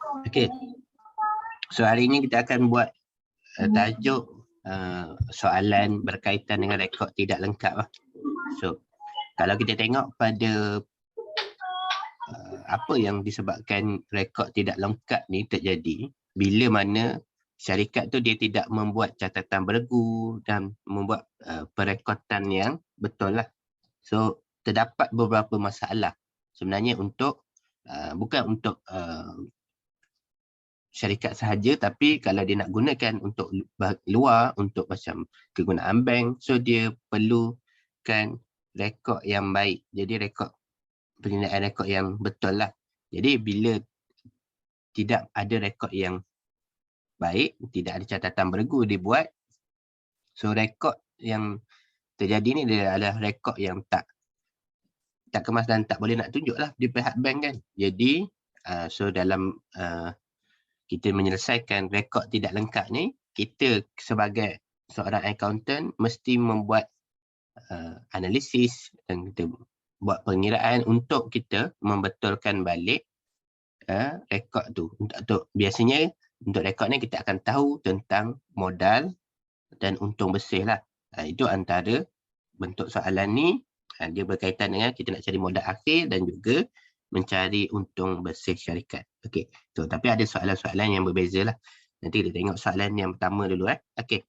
Okey. So hari ini kita akan buat tajuk soalan berkaitan dengan rekod tidak lengkap lah. So kalau kita tengok pada apa yang disebabkan rekod tidak lengkap ni terjadi bila mana syarikat tu dia tidak membuat catatan beregu dan membuat perekodan yang betul lah. So terdapat beberapa masalah sebenarnya untuk bukan untuk syarikat sahaja, tapi kalau dia nak gunakan untuk luar, untuk macam kegunaan bank, so dia perlukan rekod yang baik. Jadi rekod penyediaan rekod yang betul lah. Jadi bila tidak ada rekod yang baik, tidak ada catatan beregu dibuat, so rekod yang terjadi ni dia adalah rekod yang tak kemas dan tak boleh nak tunjuk lah di pihak bank kan. Jadi so dalam kita menyelesaikan rekod tidak lengkap ni, kita sebagai seorang accountant mesti membuat analisis dan kita buat pengiraan untuk kita membetulkan balik rekod tu. Untuk biasanya untuk rekod ni kita akan tahu tentang modal dan untung bersih lah. Itu antara bentuk soalan ni, dia berkaitan dengan kita nak cari modal akhir dan juga mencari untung bersih syarikat. Okey. So, tapi ada soalan-soalan yang berbeza lah. Nanti kita tengok soalan yang pertama dulu. Okey.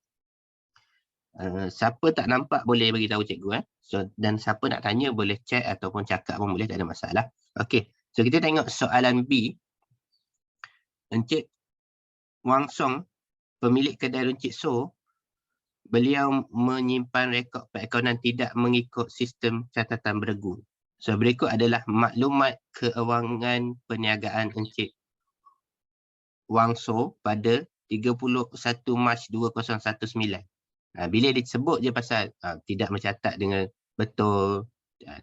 Siapa tak nampak boleh beritahu cikgu. So, dan siapa nak tanya boleh chat ataupun cakap pun boleh, tak ada masalah. Okey. So, kita tengok soalan B. Encik Wang Song, pemilik kedai runcit So, beliau menyimpan rekod perekonomian tidak mengikut sistem catatan beregu. So berikut adalah maklumat keuangan perniagaan Encik Wang So pada 31 Mac 2019. Bila disebut je pasal tidak mencatat dengan betul,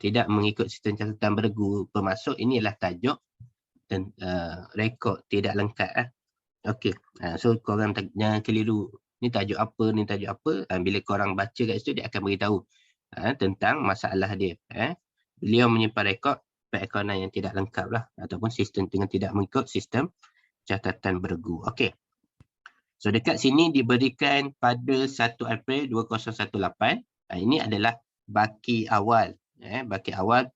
tidak mengikut sistem catatan beregu pemasok, inilah tajuk dan rekod tidak lengkap. Okey, so korang jangan keliru. Ni tajuk apa, ni tajuk apa. Bila korang baca kat situ, dia akan beritahu tentang masalah dia. Beliau menyimpan rekod perekonomian yang tidak lengkap lah, ataupun sistem dengan tidak mengikut sistem catatan beregu. Okey. So dekat sini diberikan pada 1 April 2018. Ini adalah baki awal. Baki awal,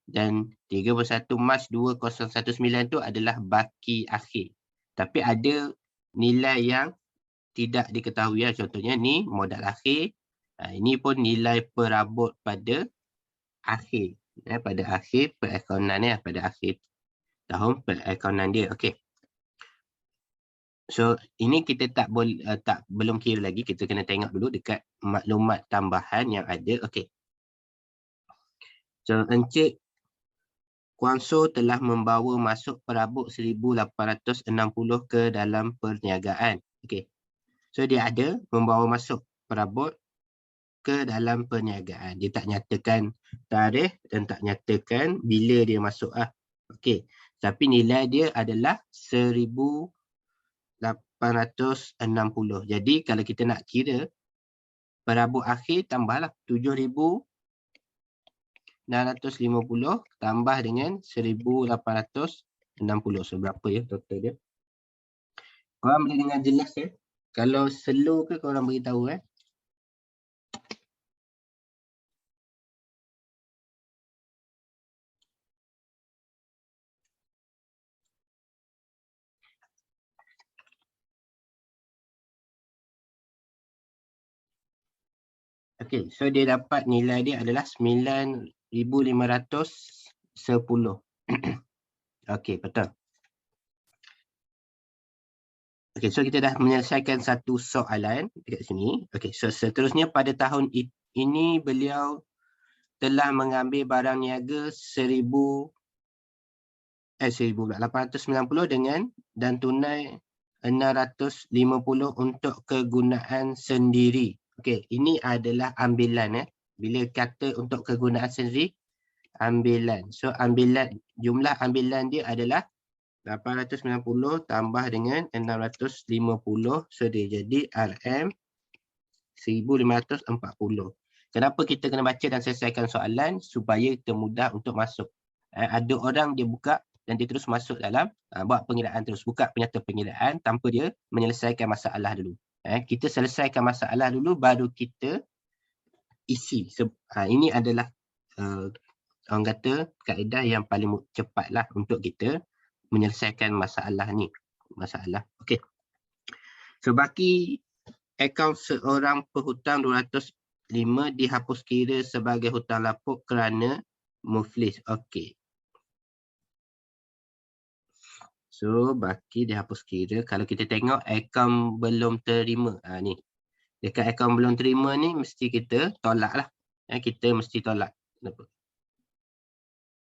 dan 31 Mac 2019 tu adalah baki akhir. Tapi ada nilai yang tidak diketahui. Contohnya ni modal akhir. Ini pun nilai perabot pada akhir. Pada akhir perekonomian pada akhir tahun perekonomian dia. Okey. So ini kita belum kira lagi, kita kena tengok dulu dekat maklumat tambahan yang ada. Okey. So Encik Wang So telah membawa masuk perabot 1860 ke dalam perniagaan. Okey. So dia ada membawa masuk perabot ke dalam perniagaan. Dia tak nyatakan tarikh dan tak nyatakan bila dia masuk. Okey. Tapi nilai dia adalah 1860. Jadi kalau kita nak kira perabot akhir, tambahlah 7650 tambah dengan 1860. So berapa ya total dia? Korang boleh dengar jelas ya? Kalau slow ke korang beritahu Okey, so dia dapat nilai dia adalah 9510. Okey, betul. Okey, so kita dah menyelesaikan satu soalan dekat sini. Okey, so seterusnya pada tahun ini beliau telah mengambil barang niaga 1890 dengan dan tunai 650 untuk kegunaan sendiri. Okey, ini adalah ambilan. Bila kata untuk kegunaan sendiri, ambilan. So ambilan, jumlah ambilan dia adalah 890 tambah dengan 650. So dia jadi RM 1540. Kenapa kita kena baca dan selesaikan soalan? Supaya kita mudah untuk masuk. Ada orang dia buka dan dia terus masuk dalam buat pengiraan terus, buka penyata pengiraan tanpa dia menyelesaikan masalah dulu. Kita selesaikan masalah dulu baru kita isi. Ini adalah orang kata kaedah yang paling cepatlah untuk kita menyelesaikan masalah ni. Okey. So baki akaun seorang penghutang 205 dihapus kira sebagai hutang lapuk kerana muflis. Okey. So baki dihapus kira. Kalau kita tengok akaun belum terima. Ni. Dekat akaun belum terima ni mesti kita tolak lah. Kita mesti tolak. Kenapa?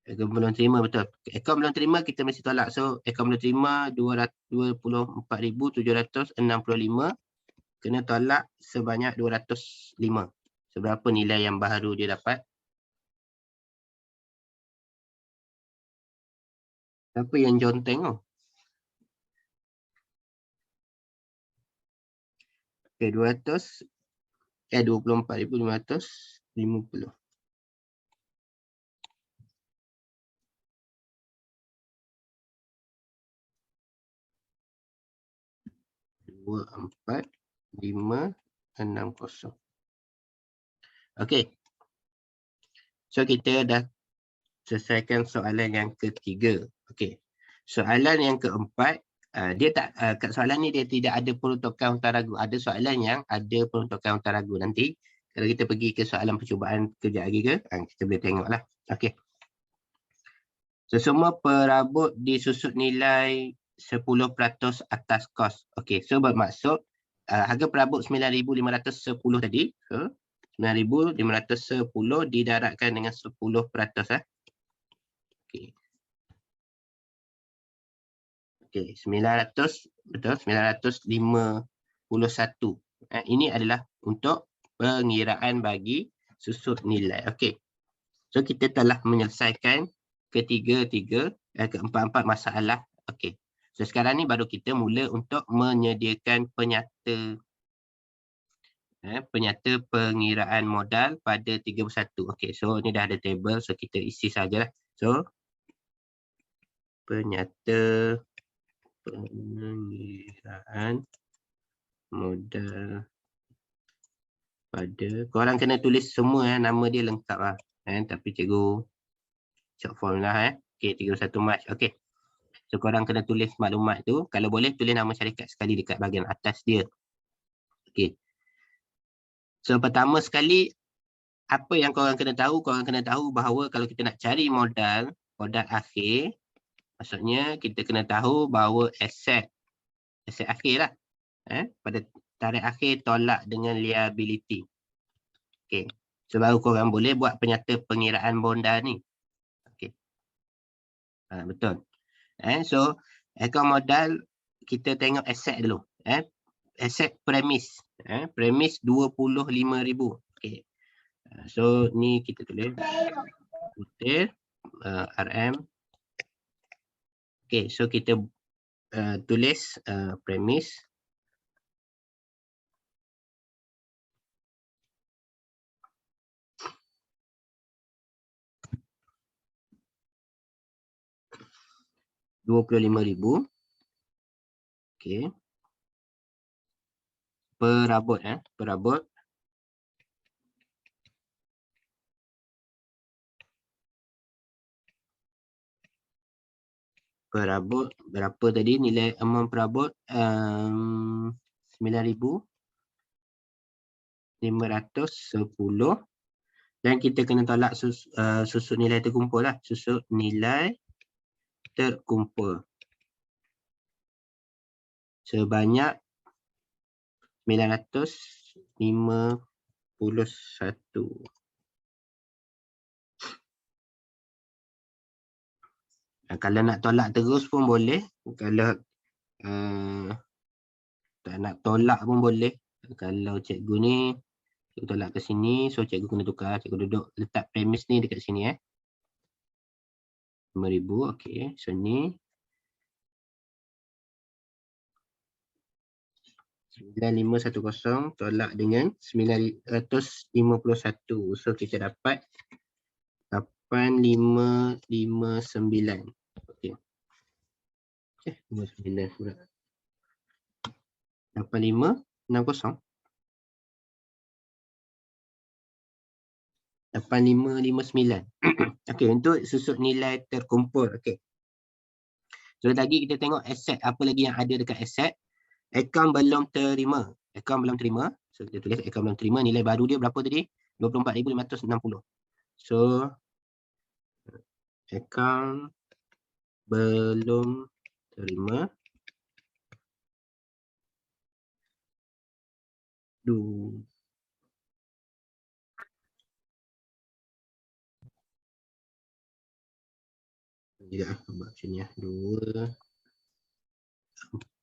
Akaun belum terima, betul. Akaun belum terima kita mesti tolak. So akaun belum terima 224,765 kena tolak sebanyak 205. Seberapa nilai yang baru dia dapat? Siapa yang jonteng tu? Okay, 24,550. 24,560. Okey. So kita dah selesaikan soalan yang ketiga. Okey. Soalan yang keempat, dia tak kat soalan ni dia tidak ada peruntukan hutang ragu. Ada soalan yang ada peruntukan hutang ragu. Nanti kalau kita pergi ke soalan percubaan kejap lagi ke, kita boleh tengoklah. Okey. So semua perabot disusut nilai 10% atas kos. Okey, so bermaksud harga perabot 9,510 tadi, 9,510 didaratkan dengan 10%. Okey. Okey, 900, betul, 951. Ini adalah untuk pengiraan bagi susut nilai. Okey. So kita telah menyelesaikan keempat-empat masalah. Okey. So sekarang ni baru kita mula untuk menyediakan penyata pengiraan modal pada 31. Okey, so ni dah ada table, so kita isi sajalah. So penyata pengiraan modal pada, korang kena tulis semua nama dia lengkap lah. Tapi cikgu short form lah. Okey, 31 Mac. Okey. So korang kena tulis maklumat tu. Kalau boleh tulis nama syarikat sekali dekat bahagian atas dia. Okey. So pertama sekali, apa yang korang kena tahu? Korang kena tahu bahawa kalau kita nak cari modal akhir, maksudnya kita kena tahu bahawa aset akhir lah. Pada tarikh akhir tolak dengan liability. Okey. So baru korang boleh buat penyata pengiraan bonda ni. Okey. Betul. So akaun modal kita tengok aset dulu. Aset premis. Premis 25,000. Okey. So ni kita tulis putih RM. Okey, so kita tulis premis RM25,000. Okey. Perabot perabot berapa tadi nilai amount perabot? 9,510 dan kita kena tolak susut nilai terkumpul lah. Susut nilai terkumpul sebanyak 951. Kalau nak tolak terus pun boleh. Kalau tak nak tolak pun boleh. Kalau cikgu ni cikgu tolak ke sini, so cikgu kena tukar. Cikgu duduk letak premis ni dekat sini 5,000. Okey, so ni 9,510 tolak dengan 951. So kita dapat 8,559. Okey. 29 pula. 8560. 8559. Okey, untuk susut nilai terkumpul. Okey. So tadi kita tengok aset, apa lagi yang ada dekat aset. Akaun belum terima. Akaun belum terima. So kita tulis akaun belum terima. Nilai baru dia berapa tadi? 24,560. So akaun belum terima. Tidak, macam ni ya. 2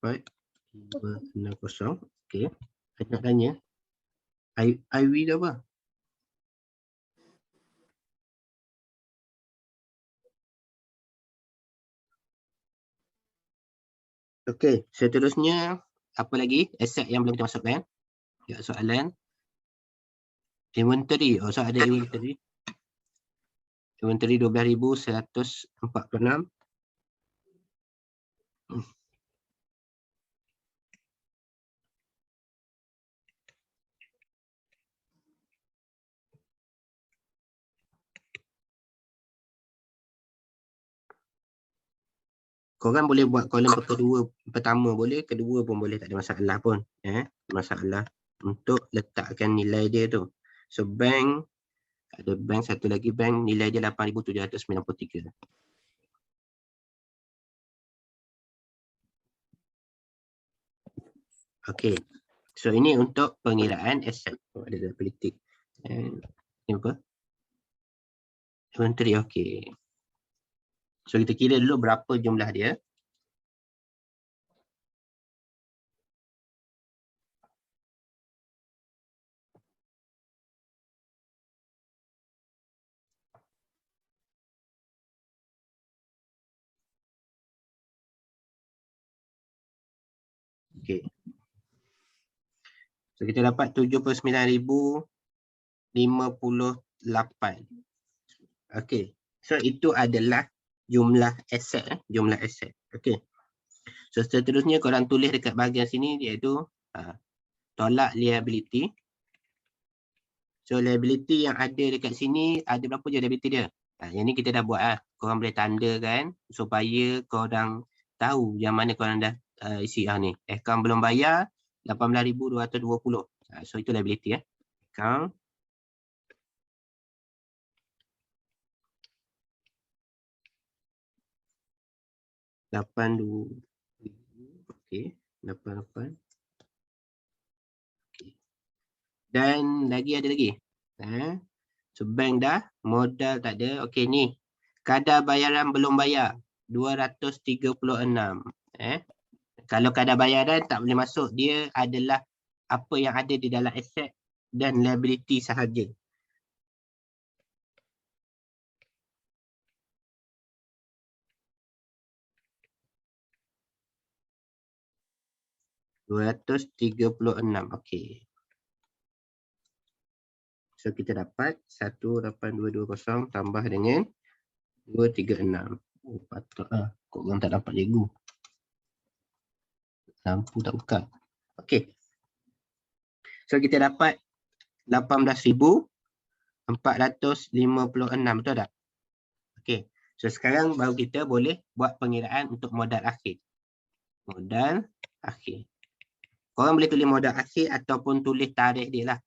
4 5 6 0. Okey. Saya nak tanya. IW tu apa? Okey, seterusnya apa lagi? Aset yang belum kita masukkan. Ya, soalan. Inventory. Oh, so ada inventory. Inventory 12,146. Korang boleh buat kolom kedua, pertama boleh, kedua pun boleh, tak ada masalah pun. Masalah untuk letakkan nilai dia tu. So bank, ada bank, satu lagi bank, nilai dia 8,793. Okey. So ini untuk pengiraan aset. Oh, ada politik. Ini apa? Inventory, okey. So kita kira dulu berapa jumlah dia. Okey. So kita dapat 79,058. Okey. So itu adalah jumlah aset, jumlah aset. Okey. So seterusnya korang tulis dekat bahagian sini iaitu tolak liability. So liability yang ada dekat sini ada berapa je liability dia? Yang ni kita dah buat lah. Korang boleh tandakan supaya korang tahu yang mana korang dah isi ni. Akaun belum bayar 18,220. So itu liability ya. Akaun okey, 88. Okey. Dan lagi ada lagi. So bank dah, modal tak ada. Okey ni. Kadar bayaran belum bayar 236. Kalau kadar bayaran tak boleh masuk, dia adalah apa yang ada di dalam aset dan liability sahaja. RM236. Okey. So kita dapat 18220 tambah dengan 236. Oh, patutlah. Kok orang tak dapat cikgu. Lampu tak buka. Okey. So kita dapat 18,456. Betul tak? Okey. So sekarang baru kita boleh buat pengiraan untuk modal akhir. Modal akhir. Korang boleh tulis modal akhir ataupun tulis tarikh dia lah.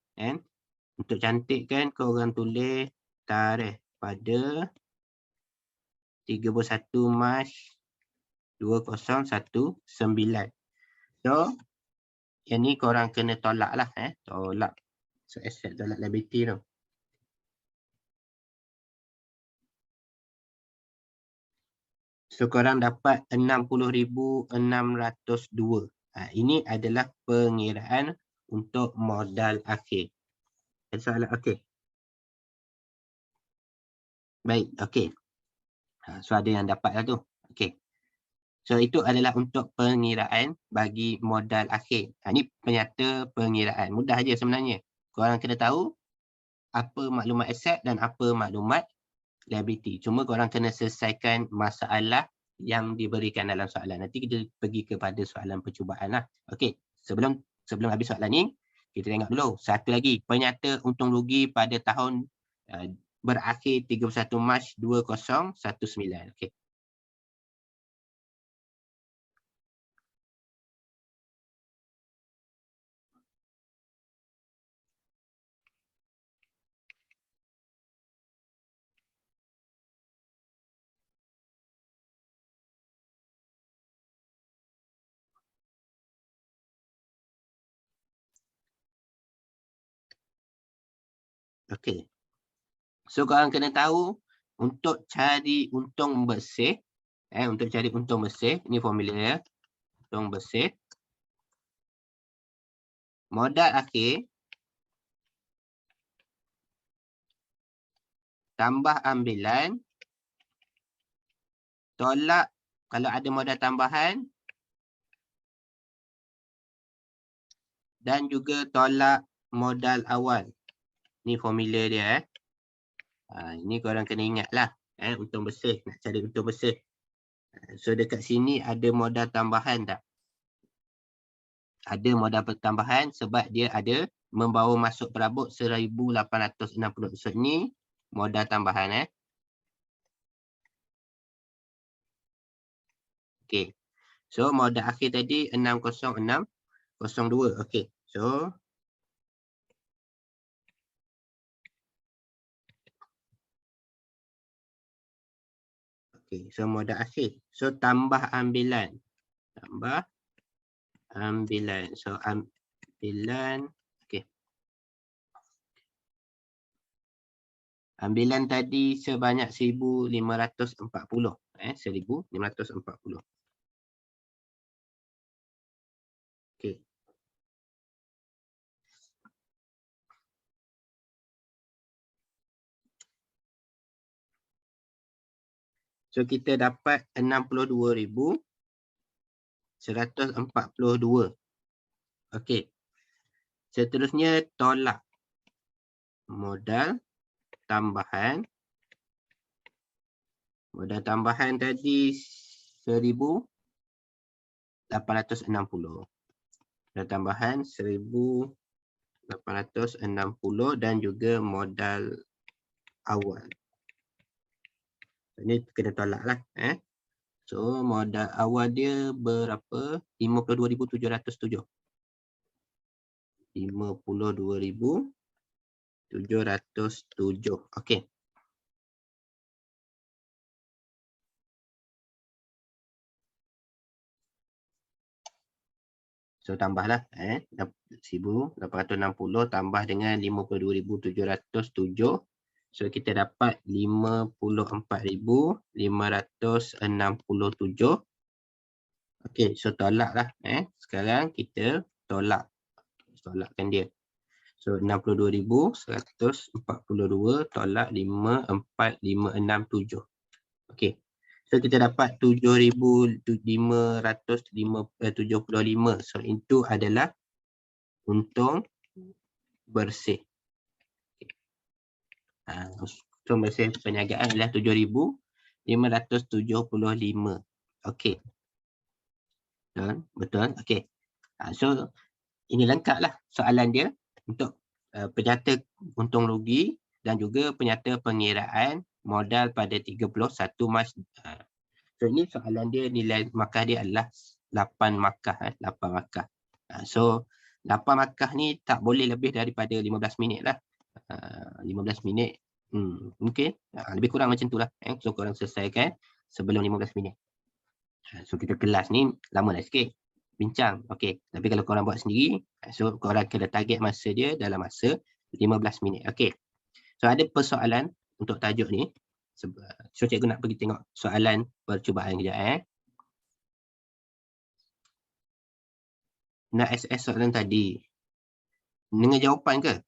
Untuk cantik kan, korang tulis tarikh pada 31 Mac 2019. So, yang ni korang kena tolak lah. Tolak. So, aset tolak liability tu. So, korang dapat 60,602. Ini adalah pengiraan untuk modal akhir. Ada soalan? Okey. Baik, okey. So ada yang dapat lah tu. Okey. So itu adalah untuk pengiraan bagi modal akhir. Ini penyata pengiraan. Mudah aja sebenarnya. Korang kena tahu apa maklumat aset dan apa maklumat liability. Cuma korang kena selesaikan masalah yang diberikan dalam soalan. Nanti kita pergi kepada soalan percubaan lah. Okey, sebelum habis soalan ni, kita tengok dulu. Satu lagi, penyata untung rugi pada tahun berakhir 31 Mac 2019. Okey. Okey. So korang kena tahu untuk cari untung bersih, untuk cari untung bersih, ni formula ya. Untung bersih. Modal akhir tambah ambilan tolak kalau ada modal tambahan dan juga tolak modal awal. Ni formula dia. Ini korang kena ingat lah. Untung bersih. Nak cari untung bersih. So dekat sini ada modal tambahan tak? Ada modal tambahan sebab dia ada membawa masuk perabot 1,860. So ni modal tambahan. Okay. So modal akhir tadi 60602. Okay. So okay. So modal akhir. So tambah ambilan. Tambah ambilan. So ambilan. Okay. Ambilan tadi sebanyak 1,540. 1,540. Okay. So kita dapat 62,142. Okey. Seterusnya tolak modal tambahan. Modal tambahan tadi 1,860. Modal tambahan 1,860 dan juga modal awal. Ini kena tolak lah. So modal awal dia berapa? 52,707. 52,707. Okey. So tambahlah 1,860 tambah dengan 52,707. So kita dapat 54,567. Okey, so tolaklah. Sekarang kita tolakkan dia. So 62,142 tolak 54,567. Okey. So kita dapat 7,575. So itu adalah untung bersih. Untung bersih perniagaan adalah 7,575. Okey. Betul. Okey. So ini lengkaplah soalan dia untuk penyata untung rugi dan juga penyata pengiraan modal pada 31 Mac. So ini soalan dia, nilai markah dia adalah 8 markah. 8 markah. So 8 markah ni tak boleh lebih daripada 15 minit lah. 15 minit. Mungkin lebih kurang macam tu lah. So korang selesaikan sebelum 15 minit. So kita kelas ni lama lah sikit. Bincang. Okey. Tapi kalau korang buat sendiri, so korang kena target masa dia dalam masa 15 minit. Okey. So ada persoalan untuk tajuk ni. So cikgu nak pergi tengok soalan percubaan kejap. Nak SS soalan tadi. Dengan jawapan ke?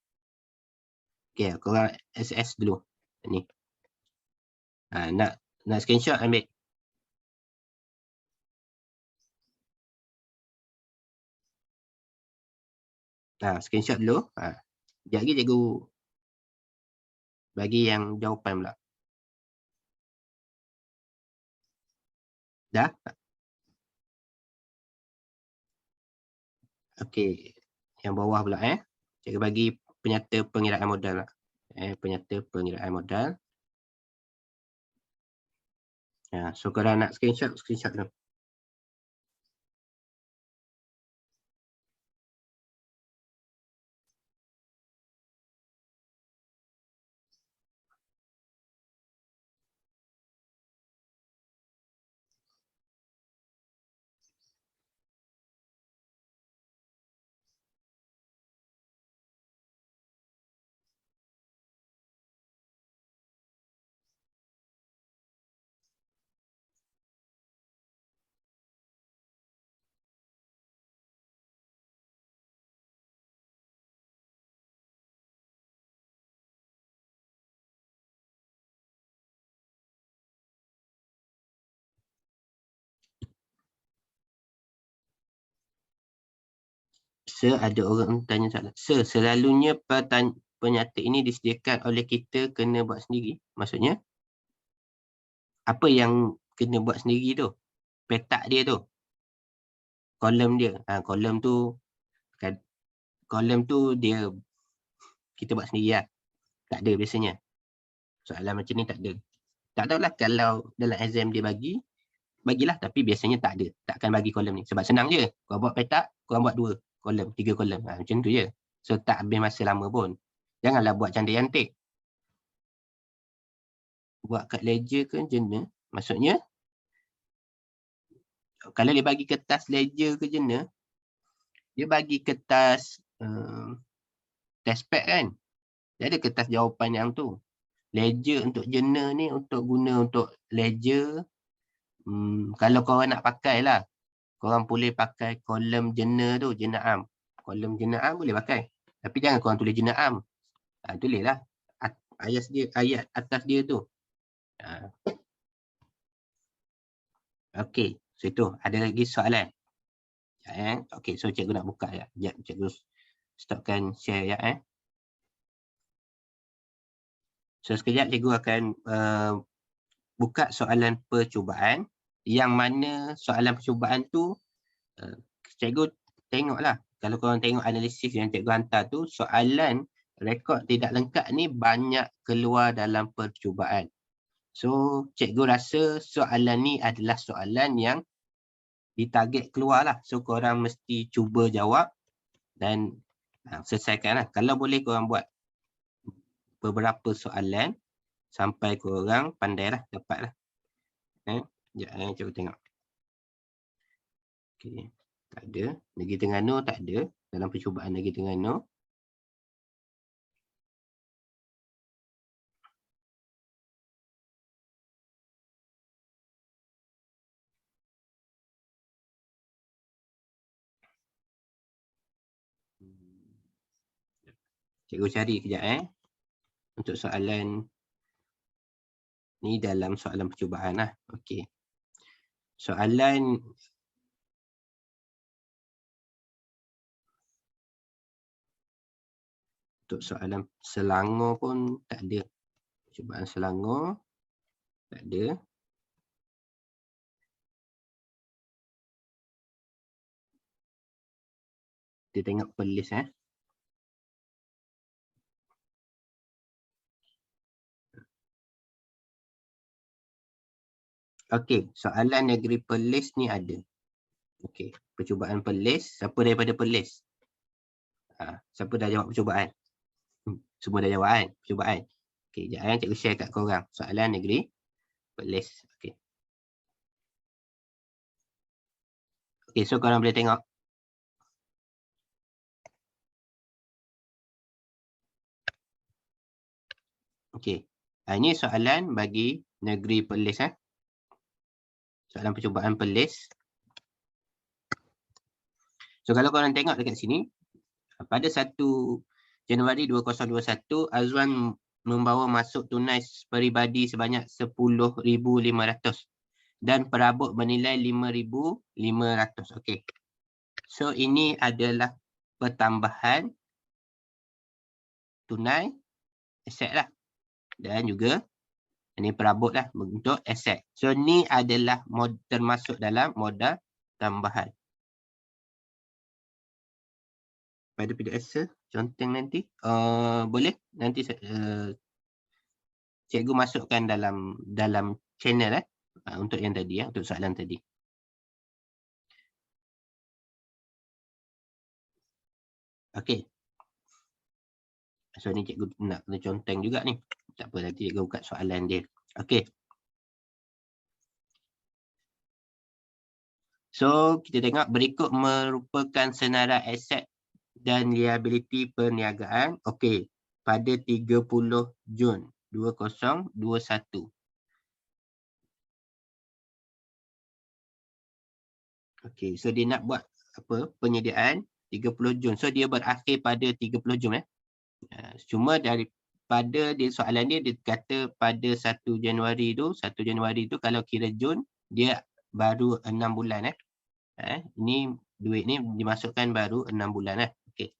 Okey, korang SS dulu. Ni. Nak screenshot ambil. Screenshot dulu. Sekejap lagi cikgu bagi yang jawapan pula. Dah? Okey. Yang bawah pula Cikgu bagi penyata pengiraan modal lah. Penyata pengiraan modal. So korang nak screenshot dulu. Ada orang tanya soalan. Selalunya penyata ini disediakan oleh kita kena buat sendiri. Maksudnya, apa yang kena buat sendiri tu? Petak dia tu. Kolom dia. Kolom tu dia kita buat sendiri lah. Tak ada biasanya. Soalan macam ni tak ada. Tak tahulah kalau dalam exam dia bagilah, tapi biasanya tak ada. Takkan bagi kolom ni. Sebab senang je. Kau buat petak, kau buat 2 kolom, 3 kolom. Macam tu je. So tak habis masa lama pun. Janganlah buat cantik-cantik. Buat kat ledger ke journal, maksudnya kalau dia bagi kertas ledger ke journal, dia bagi kertas test pad kan. Dia ada kertas jawapan yang tu. Ledger untuk journal ni untuk guna untuk ledger. Kalau korang nak pakai lah, korang boleh pakai kolom journal tu, journal am. Kolom journal am boleh pakai. Tapi jangan korang tulis journal am. Tulislah ayat atas dia tu. Okey, so itu ada lagi soalan. Okey, so cikgu nak buka ya. Sekejap, cikgu stopkan share ya. So sekejap cikgu akan buka soalan percubaan, yang mana soalan percubaan tu cikgu tengoklah. Kalau korang tengok analisis yang cikgu hantar tu, soalan rekod tidak lengkap ni banyak keluar dalam percubaan. So cikgu rasa soalan ni adalah soalan yang ditarget keluar lah. So korang mesti cuba jawab dan selesaikan lah. Kalau boleh korang buat beberapa soalan sampai korang pandai lah, dapat lah. Sekejap, cuba tengok. Okay. Tak ada. Negeri Terengganu tak ada dalam percubaan Negeri Terengganu. Cikgu cari kejap untuk soalan ni dalam soalan percubaan lah. Okey. Soalan untuk soalan Selangor pun tak ada. Percubaan Selangor tak ada. Kita tengok pelis Okey, soalan negeri Perlis ni ada. Okey, percubaan Perlis. Siapa daripada Perlis? Siapa dah jawab percubaan? Semua dah jawab kan? Percubaan. Okey, sekejap cikgu share kat korang. Soalan negeri Perlis. Okey. Okey, so korang boleh tengok. Okey. Ini soalan bagi negeri Perlis. Soalan percubaan Perlis. So kalau korang tengok dekat sini, pada 1 Januari 2021, Azwan membawa masuk tunai peribadi sebanyak 10,500 dan perabot bernilai 5,500. Okey. So ini adalah pertambahan tunai aset lah dan juga Ini perabot lah untuk aset. So ni adalah termasuk dalam modal tambahan. Pada PDF conteng nanti boleh nanti cikgu masukkan dalam channel untuk yang tadi untuk soalan tadi. Okey. So ni cikgu nak kena conteng juga ni. Tak apa, nanti cikgu buka soalan dia. Okey. So kita tengok berikut merupakan senarai aset dan liability perniagaan. Okey. Pada 30 Jun 2021. Okey, so dia nak buat apa? Penyediaan 30 Jun. So dia berakhir pada 30 Jun Cuma daripada soalan dia kata pada 1 Januari tu, 1 Januari tu kalau kira Jun dia baru 6 bulan Ini duit ni dimasukkan baru 6 bulan Okey.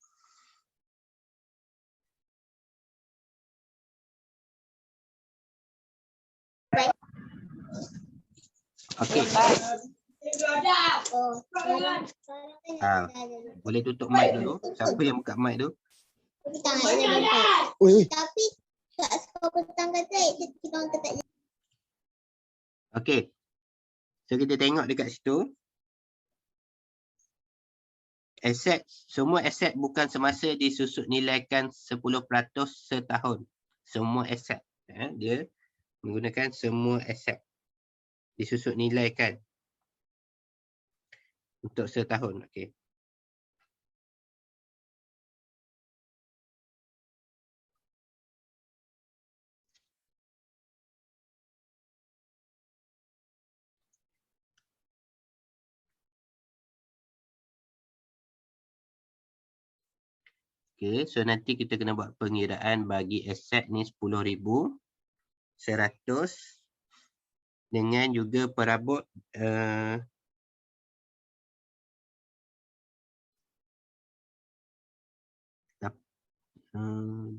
Okey. Boleh tutup mic dulu. Siapa yang buka mic tu? Tapi tak sekolah petang kata kita orang kata. Okey. So kita tengok dekat situ. Aset, semua aset bukan semasa disusut nilaikan 10% setahun. Semua aset. Dia menggunakan semua aset. Disusut nilaikan untuk setahun. Okey. Okay, so nanti kita kena buat pengiraan bagi aset ni 10,100 dengan juga perabot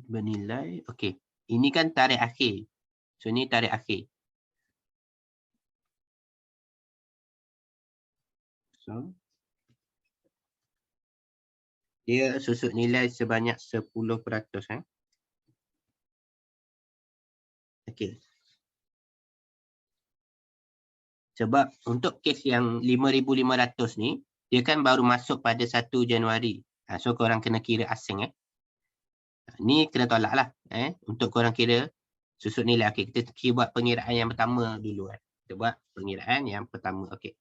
bernilai. Okey, ini kan tarikh akhir. So ni tarikh akhir. So dia susut nilai sebanyak 10%. Okey. Sebab untuk kes yang 5,500 ni, dia kan baru masuk pada 1 Januari. So korang kena kira asing Ni kena tolak lah. Untuk korang kira susut nilai. Okey, kita buat pengiraan yang pertama dulu. Kita buat pengiraan yang pertama. Okey.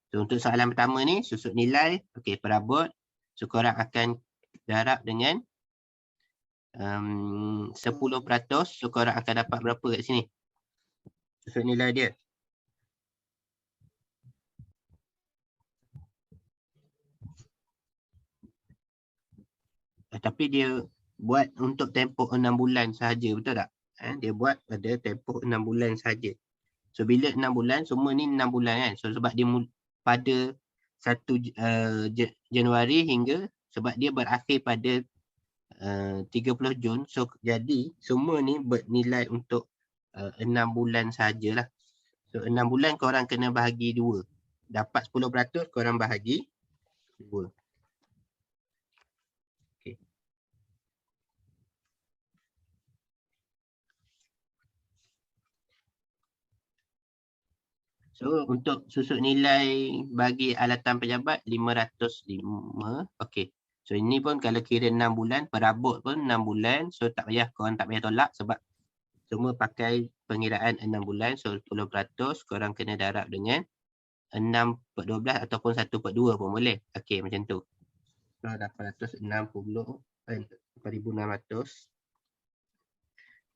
So untuk soalan pertama ni, susut nilai. Okey, perabot. So korang akan darab dengan 10%. So korang akan dapat berapa kat sini? Susut nilai dia. Tapi dia buat untuk tempoh 6 bulan sahaja, betul tak? Dia buat pada tempoh 6 bulan sahaja. So bila 6 bulan, semua ni 6 bulan kan. So sebab dia pada 1 Januari hingga, sebab dia berakhir pada 30 Jun. So jadi semua ni bernilai untuk 6 bulan sahajalah. So 6 bulan korang kena bahagi 2. Dapat 10% korang bahagi 2. So untuk susut nilai bagi alatan pejabat 505. Okey. So ini pun kalau kira 6 bulan, perabot pun 6 bulan. So tak payah, korang tak payah tolak sebab semua pakai pengiraan 6 bulan. So 10% korang kena darab dengan 6/12 ataupun 1/2 pun boleh. Okey, macam tu. So 860, 4,600.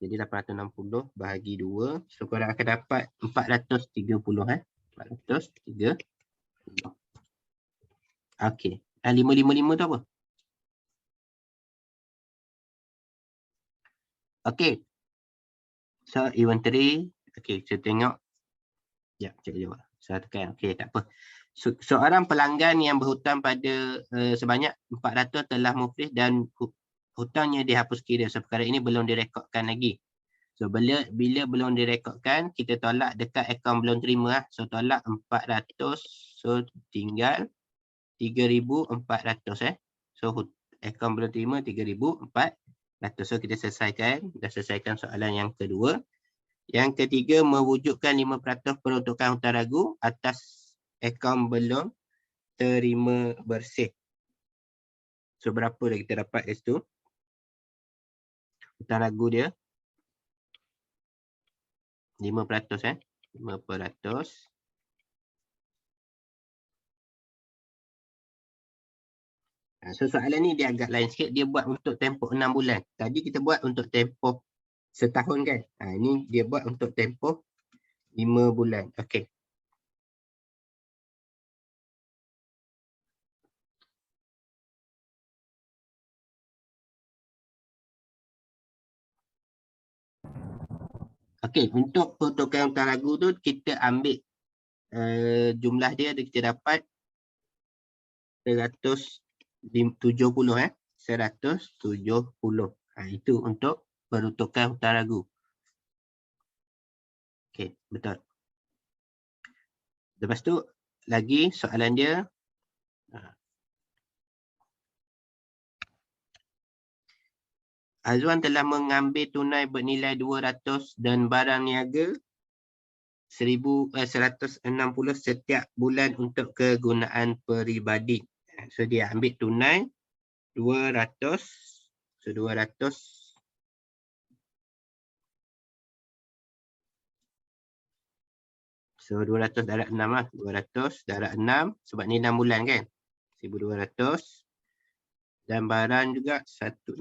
Jadi 860 bahagi 2. So korang akan dapat 430. 430. Okey. 555 tu apa? Okey. So inventory. Okey, kita tengok. Ya, cikgu jawab. So tekan. Okey, tak apa. So, seorang pelanggan yang berhutang pada sebanyak 400 telah muflis dan hutangnya dihapus kira. So perkara ini belum direkodkan lagi. So bila belum direkodkan, kita tolak dekat akaun belum terima lah. So tolak 400. So tinggal 3,400 So akaun belum terima 3,400. So kita selesaikan. Dah selesaikan soalan yang kedua. Yang ketiga, mewujudkan 5% peruntukan hutang ragu atas akaun belum terima bersih. So berapa dah kita dapat kat situ? Hutang ragu dia 5%. 5%. So soalan ni dia agak lain sikit. Dia buat untuk tempoh 6 bulan. Tadi kita buat untuk tempoh setahun kan. Ini dia buat untuk tempoh 5 bulan. Okey. Okey, untuk peruntukan hutang ragu tu kita ambil jumlah dia kita dapat 170 170. Itu untuk peruntukan hutang ragu. Okey, betul. Lepas tu lagi soalan dia Azwan telah mengambil tunai bernilai 200 dan barang niaga 160 setiap bulan untuk kegunaan peribadi. So dia ambil tunai 200. So 200 darab 6 lah. 200 darab 6 sebab ni 6 bulan kan. 1,200 dan barang juga 160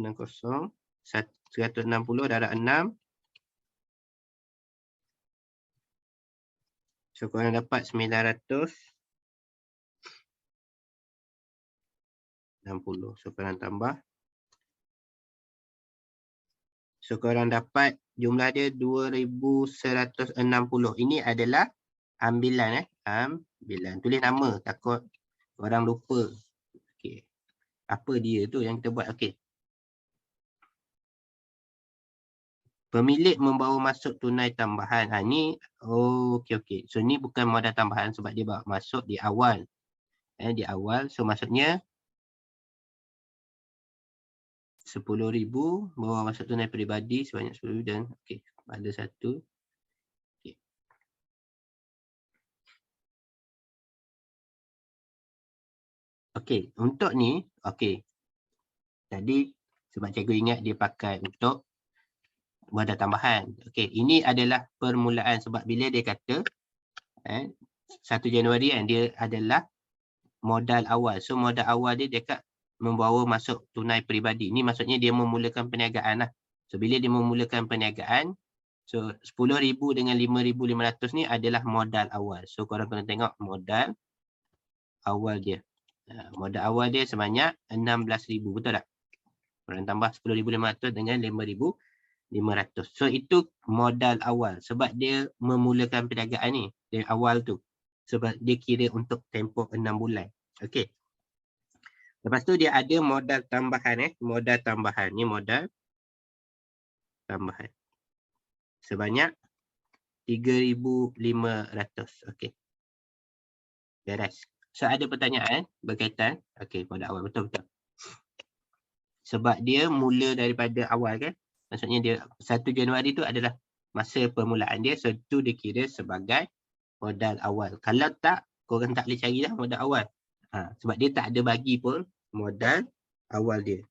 darab 6. So korang dapat 960. So korang tambah. So korang dapat jumlah dia 2,160. Ini adalah ambilan ambilan. Tulis nama takut orang lupa. Okey. Apa dia tu yang kita buat? Okey. Pemilik membawa masuk tunai tambahan. Ni okey. So ni bukan modal tambahan sebab dia bawa masuk di awal. Di awal. So maksudnya 10,000 bawa masuk tunai peribadi sebanyak 10,000 dan okey, ada satu. Okey. Okey, untuk ni okey. Tadi sebab cikgu ingat dia pakai untuk modal tambahan. Okey, ini adalah permulaan sebab bila dia kata 1 Januari kan dia adalah modal awal. So modal awal dia dekat membawa masuk tunai peribadi. Ni maksudnya dia memulakan perniagaan lah. So bila dia memulakan perniagaan, so 10,000 dengan 5,500 ni adalah modal awal. So korang kena tengok modal awal dia. Modal awal dia sebanyak 16,000, betul tak? Korang tambah 10,500 dengan 5,500. So itu modal awal sebab dia memulakan perniagaan ni dari awal tu. Sebab dia kira untuk tempoh 6 bulan. Okey. Lepas tu dia ada modal tambahan modal tambahan. Ni modal tambahan. Sebanyak 3,500. Okey. Beres. So ada pertanyaan berkaitan. Okey, modal awal betul-betul. Sebab dia mula daripada awal kan. Maksudnya dia 1 Januari tu adalah masa permulaan dia. So tu dia kira sebagai modal awal. Kalau tak, korang tak boleh carilah modal awal. Sebab dia tak ada bagi pun modal awal dia.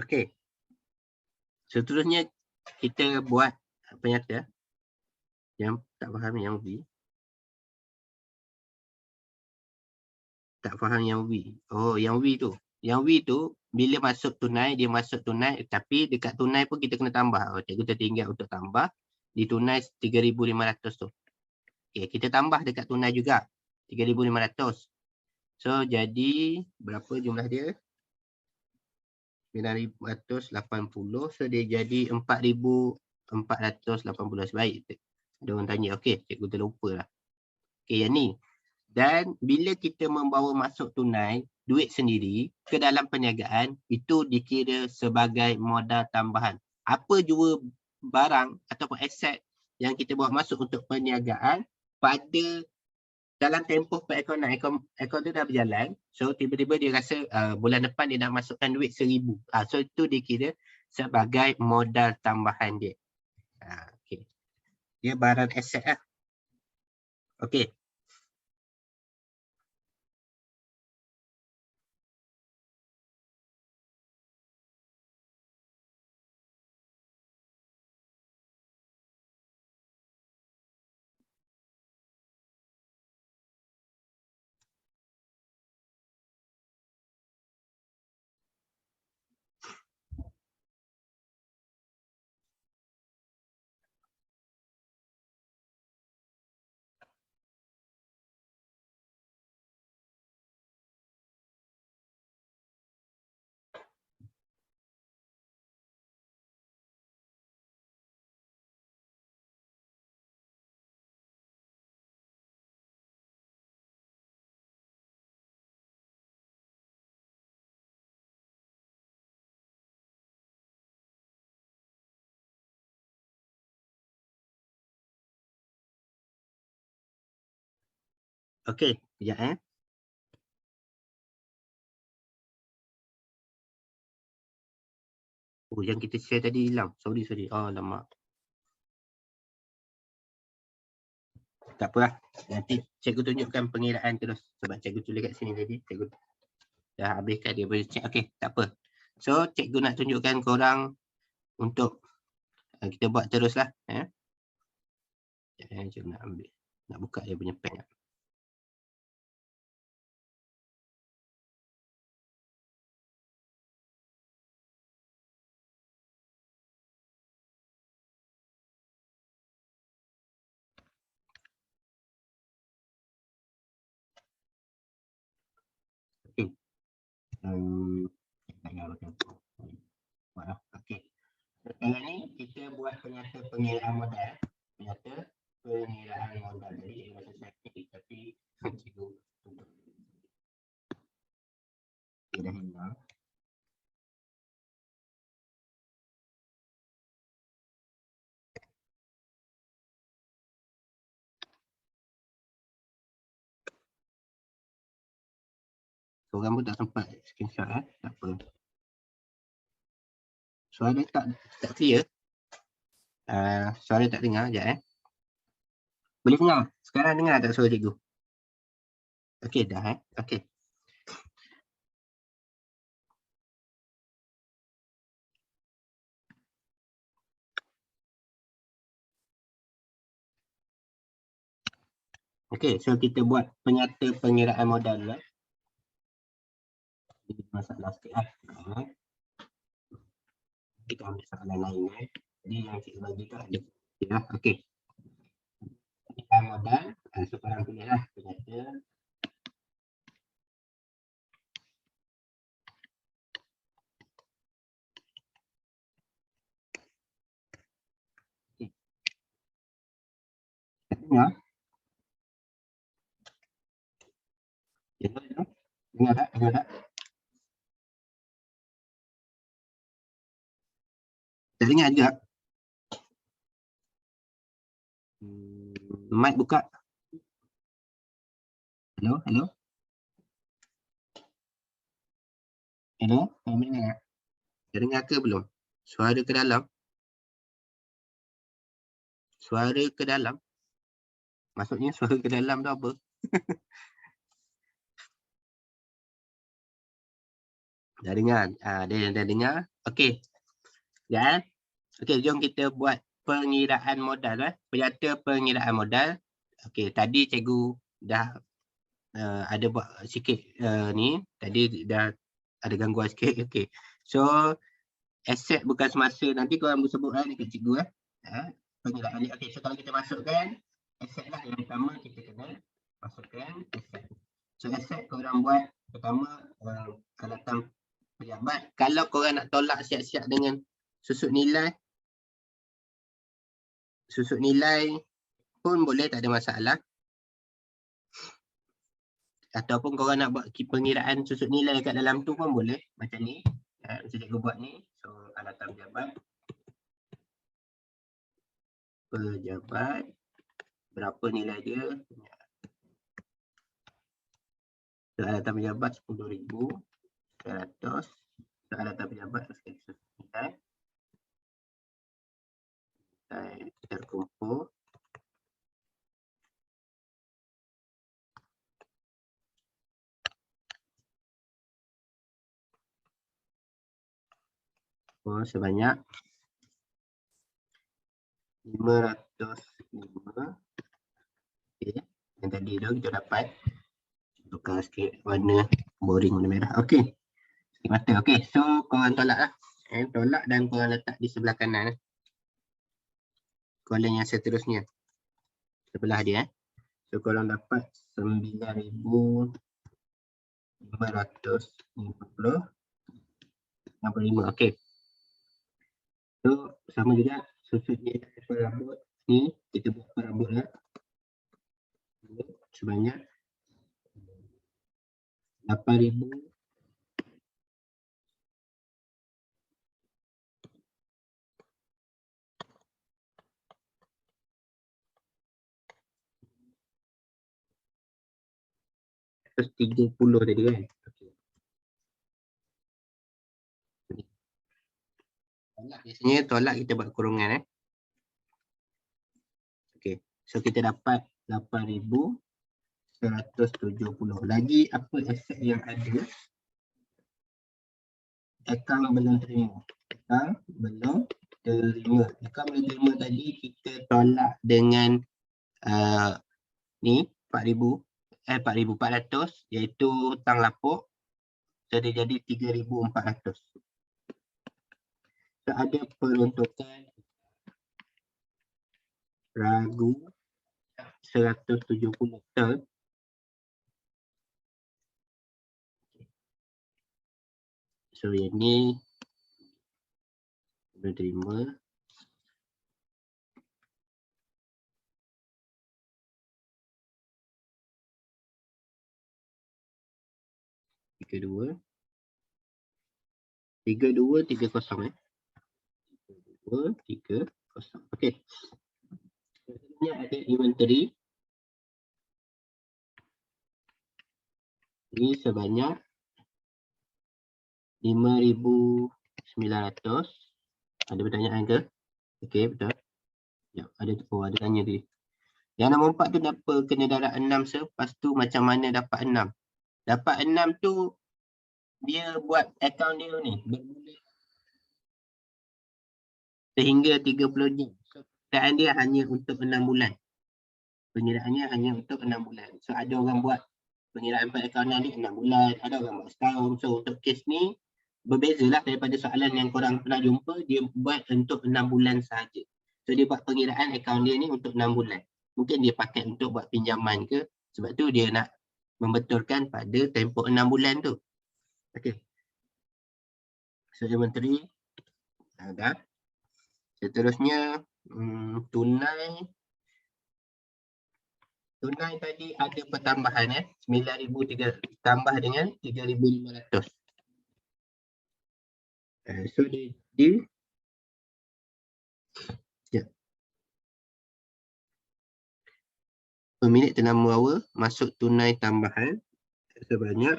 Okey. Seterusnya kita buat penyata. Yang tak faham yang V. Tak faham yang V. Oh, yang V tu. Yang V tu bila masuk tunai, dia masuk tunai tapi dekat tunai pun kita kena tambah. Cikgu tertinggal untuk tambah di tunai 3,500 tu. Okey, kita tambah dekat tunai juga 3,500. So jadi berapa jumlah dia? 9,480. So dia jadi 4,480. Baik. Ada orang tanya. Okey, cikgu terlupa lah. Okey, yang ni. Dan bila kita membawa masuk tunai, duit sendiri ke dalam perniagaan, itu dikira sebagai modal tambahan. Apa jua barang ataupun aset yang kita bawa masuk untuk perniagaan pada dalam tempoh perekonomian, akaun tu dah berjalan, so tiba-tiba dia rasa bulan depan dia nak masukkan duit 1,000. So itu dikira sebagai modal tambahan dia. Okay. Dia barang aset lah. Okay. Okay, sekejap Oh, yang kita share tadi hilang. Sorry. Oh, lama. Tak apalah. Nanti cikgu tunjukkan pengiraan terus. Sebab cikgu tulis kat sini tadi. Cikgu dah habiskan dia boleh check. Okay, tak apa. So, cikgu nak tunjukkan korang untuk kita buat teruslah. Cikgu nak ambil. Nak buka dia punya pen. Okay. Okay. Sekarang ni kita buat penyata pengiraan modal. Penyata pengiraan modal. Jadi masa sakit tapi cikgu untuk dia dah hilang. Korang pun tak sempat screenshot tak apa. Suara tak clear. Suara tak dengar, sekejap Boleh dengar? Sekarang dengar tak suara cikgu? Okey dah Okey. Okey, so kita buat penyata pengiraan modal dulu. Ini masalah sikit Kita ambil soalan lain Jadi yang cikgu bagi tu ada. Okey. Pengiraan modal, so korang pilihlah penyata. Dengar? Dengar tak? Tak dengar juga. Mic buka. Hello? Kami dengar. Dah dengar ke belum? Suara ke dalam? Suara ke dalam? Maksudnya suara ke dalam tu apa? Dah dengar? Dia dah dengar. Okey. Ya. Okey, jom kita buat pengiraan modal. Penyata pengiraan modal. Okey, tadi cikgu dah ada buat sikit ni. Tadi dah ada gangguan sikit. Okey. So, aset bukan semasa. Nanti korang sebut dekat cikgu. Pengiraan ni. Okey, so kalau kita masukkan aset lah yang pertama kita kena masukkan aset. So, aset korang buat pertama kalau datang pejabat. Kalau korang nak tolak siap-siap dengan susut nilai pun boleh, tak ada masalah. Ataupun korang nak buat pengiraan susut nilai kat dalam tu pun boleh. Macam ni. Macam cikgu buat ni. So, alatan pejabat. Berapa nilai dia? So, alatan pejabat 10,100. So, alatan pejabat sekali susut nilai. Terkumpul. Oh, sebanyak 505. Okay. Yang tadi tu kita dapat. Tukar sikit warna boring, warna merah. Okey. Sikit mata. Okey. So, korang tolak lah. Tolak dan korang letak di sebelah kanan. Kolom yang seterusnya. Sebelah dia. So, korang dapat 9,555. Okey. So, sama juga susut nilai perabot ni. Kita buat perabot lah. Sebanyak 8,000. Terus 30 tadi kan. Okay. Tolak biasanya tolak kita buat kurungan. Okay. So kita dapat 8,170. Lagi apa aset yang ada? Akaun belum terima. Akaun belum terima. Akaun belum terima tadi kita tolak dengan ni 4,400 iaitu hutang lapuk. So dia jadi 3,400. So ada peruntukan ragu 170 betul. So yang ni belum terima. Tiga dua 3,230. 3,230. Okey. Selanjutnya ada inventory. Ini sebanyak 5,900. Ada pertanyaan ke? Okey, betul. Ya, ada tanya tadi. Yang nombor 4 tu kenapa kena darab 6 lepas tu macam mana dapat 6? Dapat 6 tu dia buat akaun dia ni bermula sehingga 30 jam. So, pengiraan dia hanya untuk 6 bulan. Pengiraannya hanya untuk 6 bulan. So, ada orang buat pengiraan perakaunan ni 6 bulan, ada orang buat setahun. So, untuk kes ni berbezalah daripada soalan yang korang pernah jumpa, dia buat untuk 6 bulan sahaja. So, dia buat pengiraan akaun dia ni untuk 6 bulan. Mungkin dia pakai untuk buat pinjaman ke, sebab tu dia nak membetulkan pada tempoh 6 bulan tu. Okey. So, inventory dah. Seterusnya tunai. Tunai tadi ada pertambahan 9,300 tambah dengan 3,500. So dia ya. Per minit ternama hour masuk tunai tambahan sebanyak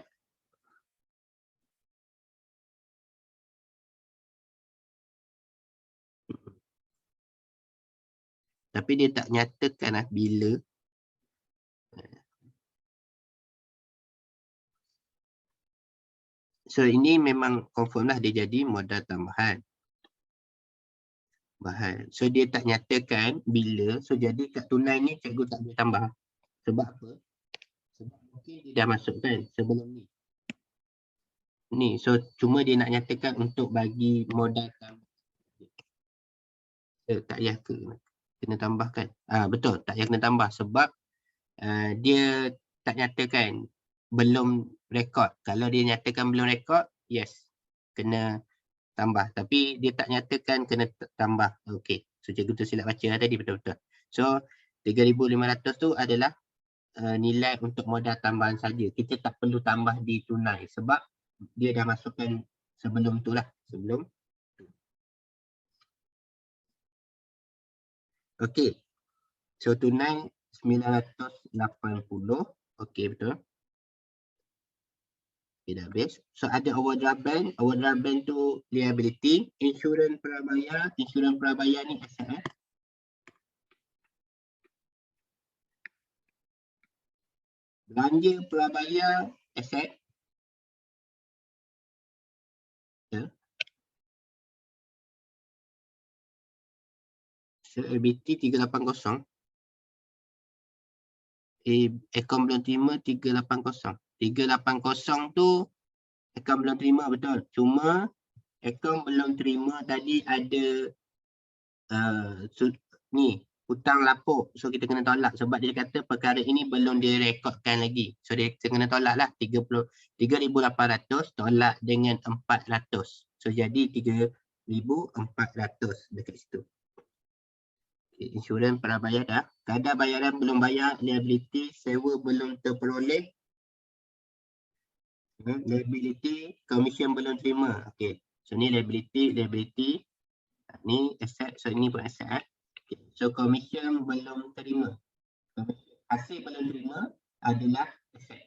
tapi dia tak nyatakan bila. So ini memang confirm lah dia jadi modal tambahan. So dia tak nyatakan bila. So jadi kat tunai ni cikgu tak boleh tambah. Sebab apa? Sebab mungkin dia dah masukkan sebelum ni. Ni so cuma dia nak nyatakan untuk bagi modal tambah. Tak payah ke kena tambahkan? Betul, tak payah kena tambah sebab dia tak nyatakan belum rekod. Kalau dia nyatakan belum rekod, yes. kena tambah. Tapi dia tak nyatakan kena tambah. Okey. So cikgu tu silap baca tadi betul-betul. So 3,500 tu adalah nilai untuk modal tambahan saja. Kita tak perlu tambah di tunai sebab dia dah masukkan sebelum tu lah. Sebelum. Okey. So tunai 980. Okey betul. Okay, dah habis. So ada overdraft bank. Overdraft bank tu liability. Insurans prabayar. Insurans prabayar ni asset. Belanja prabayar asset. Ya. So ABT 380. Akaun belum terima 380. 380 tu akaun belum terima betul. Cuma akaun belum terima tadi ada ni hutang lapuk. So kita kena tolak sebab dia kata perkara ini belum direkodkan lagi. So dia kena tolak lah 3,800 tolak dengan 400. So jadi 3,400 dekat situ. Okay, insurans prabayar dah. Kadar bayaran belum bayar, liability, sewa belum terperoleh. Liability, commission belum terima. Okay. So ni liability. Ni asset. So ini pun asset. Okay. So commission belum terima. Hasil belum terima adalah asset.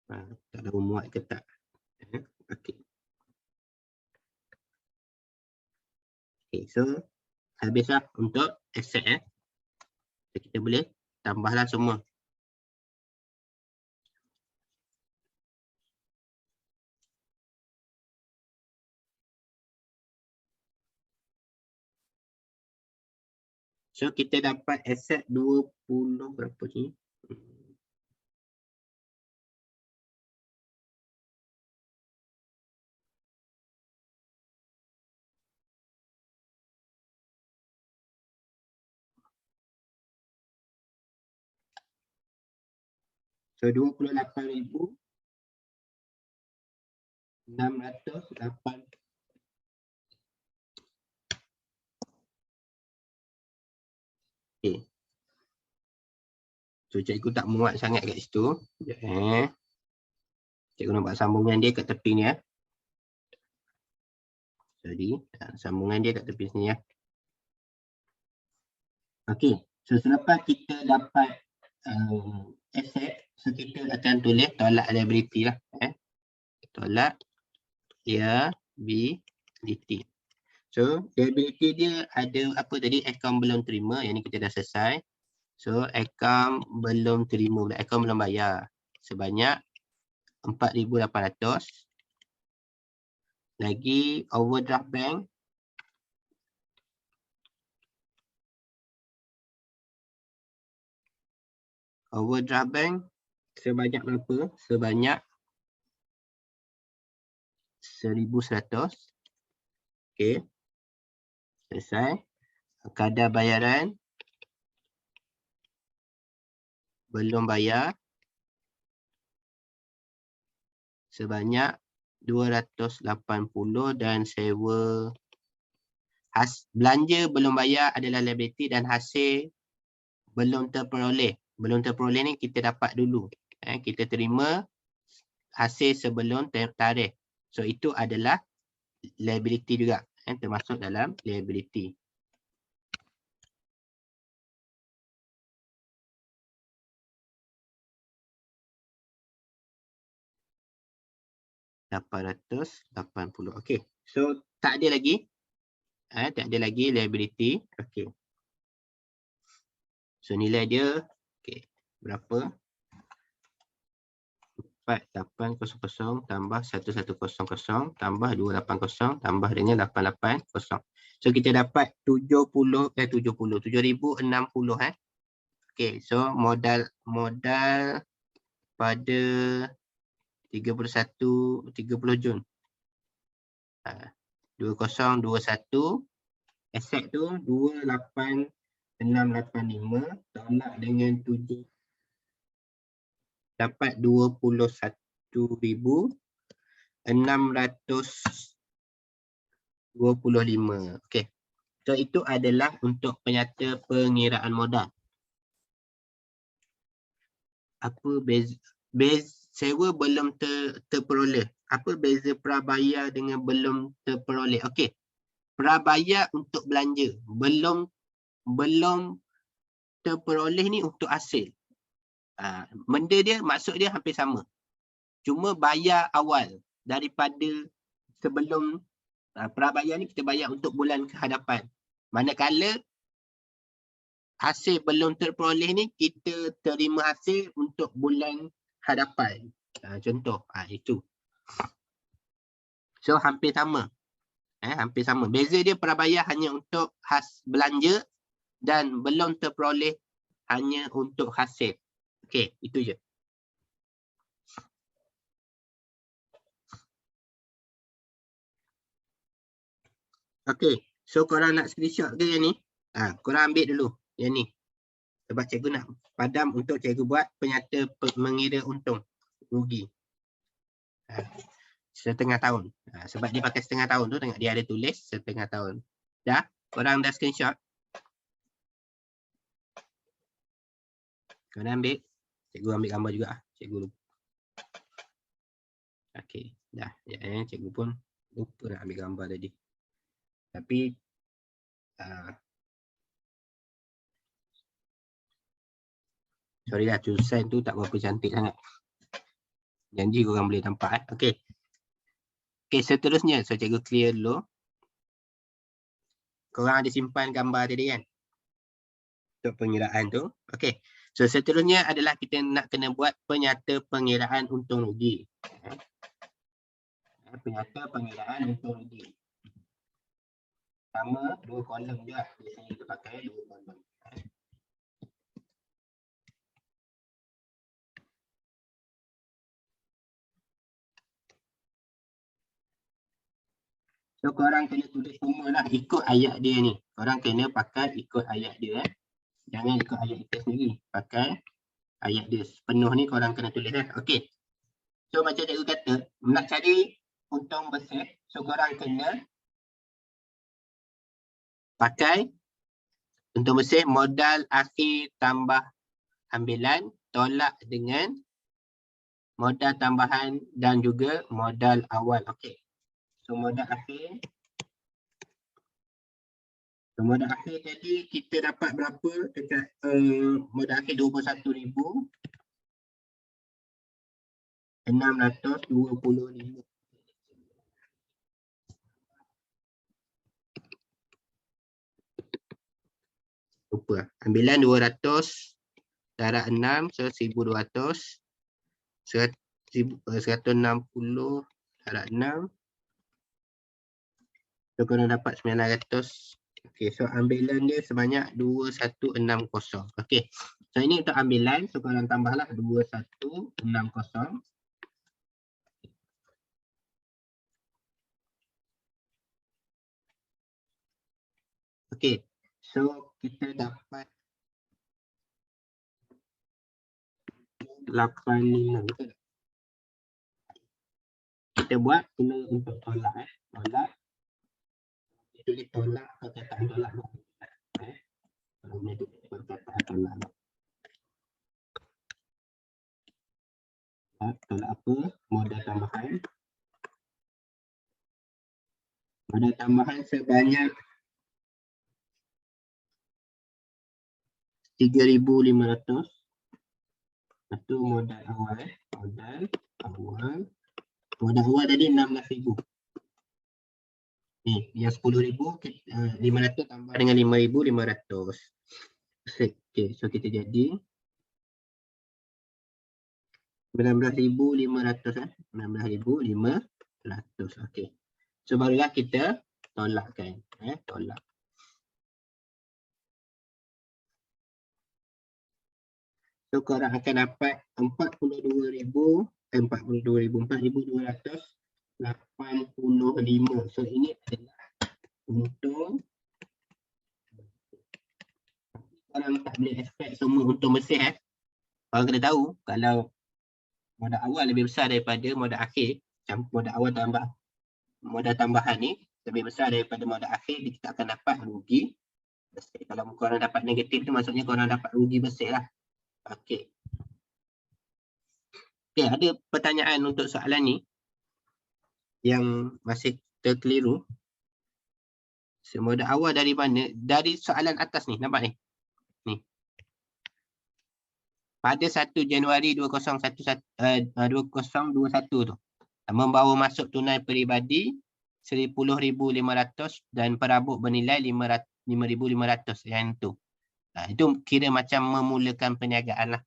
Tak tahu muat ke tak. Okay. Okay, so habislah untuk asset. So, kita boleh tambahlah semua. So kita dapat asset 20 berapa ni? So 28,608. Okay. So cikgu tak muat sangat kat situ. Sekejap Cikgu nampak sambungan dia kat tepi ni ya. Jadi sambungan dia kat tepi sini ya. Okey. So selepas kita dapat asset, so kita akan tulis tolak liability lah. Tolak liability. So liability dia ada apa tadi? Akaun belum terima. Yang ni kita dah selesai. So akaun belum terima, akaun belum bayar sebanyak 4,800. Lagi overdraft bank. Overdraft bank sebanyak berapa? Sebanyak 1,100. Okey. Selesai. Kadar bayaran belum bayar sebanyak 280 dan sewa belanja belum bayar adalah liability dan hasil belum terperoleh. Belum terperoleh ni kita dapat dulu. Kita terima hasil sebelum tarikh. So itu adalah liability juga. Termasuk dalam liability. $880. Okey. So tak ada lagi. Tak ada lagi liability. Okey. So nilai dia okey. Berapa? 4800 tambah 1100 tambah 280 tambah dengan 880. So kita dapat 7,060 Okey. So modal pada 30 Jun 2021, aset tu 28,685 tolak dengan dapat 21,625. Okey. So itu adalah untuk penyata pengiraan modal. Apa beza sewa belum terperoleh? Apa beza prabayar dengan belum terperoleh? Okey. Prabayar untuk belanja, belum terperoleh ni untuk hasil. Benda dia, maksud dia hampir sama. Cuma bayar awal daripada sebelum prabayar ni kita bayar untuk bulan kehadapan. Manakala hasil belum terperoleh ni kita terima hasil untuk bulan hadapan. Contoh itu. So hampir sama. Hampir sama. Beza dia prabayar hanya untuk belanja dan belum terperoleh hanya untuk hasil. Okey, itu je. Okey, so korang nak screenshot ke yang ni? Korang ambil dulu yang ni. Sebab cikgu nak padam untuk cikgu buat penyata mengira untung rugi. Setengah tahun. Sebab dia pakai setengah tahun tu, tengok dia ada tulis setengah tahun. Dah? Korang dah screenshot? Korang ambil. Cikgu ambil gambar juga. Cikgu lupa. Okey, dah. Cikgu pun lupa nak ambil gambar tadi. Tapi sorry lah, tulisan tu tak berapa cantik sangat. Janji korang boleh nampak. Okey. Okey, seterusnya. So, cikgu clear dulu. Korang ada simpan gambar tadi kan? Untuk pengiraan tu. Okey. So, seterusnya adalah kita nak kena buat penyata pengiraan untung rugi. Penyata pengiraan untung rugi. Sama, 2 kolom je lah. Biasanya kita pakai 2 kolom. So, korang kena tulis semua lah ikut ayat dia ni. Korang kena pakai ikut ayat dia. Jangan ikut ayat kita sendiri. Pakai ayat dia. Penuh ni korang kena tulis lah. Okey. So, macam cikgu kata, nak cari untung besar. So, korang kena pakai untung besar modal akhir tambah ambilan tolak dengan modal tambahan dan juga modal awal. Okey. So, modal akhir. So, modal akhir tadi kita dapat berapa dekat modal akhir 21,625. Lupa. Ambilan 200 darab 6, so 1,200. 160 darab 6. So, korang dapat 900. Okey, so ambilan dia sebanyak 2160. Okey. So, ini untuk ambilan. So, korang tambahlah 2160. Okey. So, kita dapat 85. Betul tak? Kita buat kena untuk tolak. Tolak. Tulis tolak perkataan tolak. Kalau boleh tulis perkataan tolak. Tolak apa? Modal tambahan. Modal tambahan sebanyak 3,500. Itu modal awal. Modal awal tadi 16,000. Ni, yang 10,000, 500 tambah dengan 5,500. Okey, so kita jadi 19,500. 19,500. Okey. So barulah kita tolakkan. Tolak. So korang akan dapat 4,285. So ini adalah untung. Korang tak boleh expect semua untung besar. Korang kena tahu kalau modal awal lebih besar daripada modal akhir, macam modal awal tambah modal tambahan ni lebih besar daripada modal akhir, kita akan dapat rugi besar. Kalau korang dapat negatif tu maksudnya korang dapat rugi besar lah. Okey. Okey, ada pertanyaan untuk soalan ni yang masih terkeliru. Modal awal dari mana? Dari soalan atas ni, nampak ni? Ni. Pada 1 Januari 2021 tu, membawa masuk tunai peribadi 10,500 dan perabot bernilai 5,500 yang tu. Itu kira macam memulakan perniagaan lah.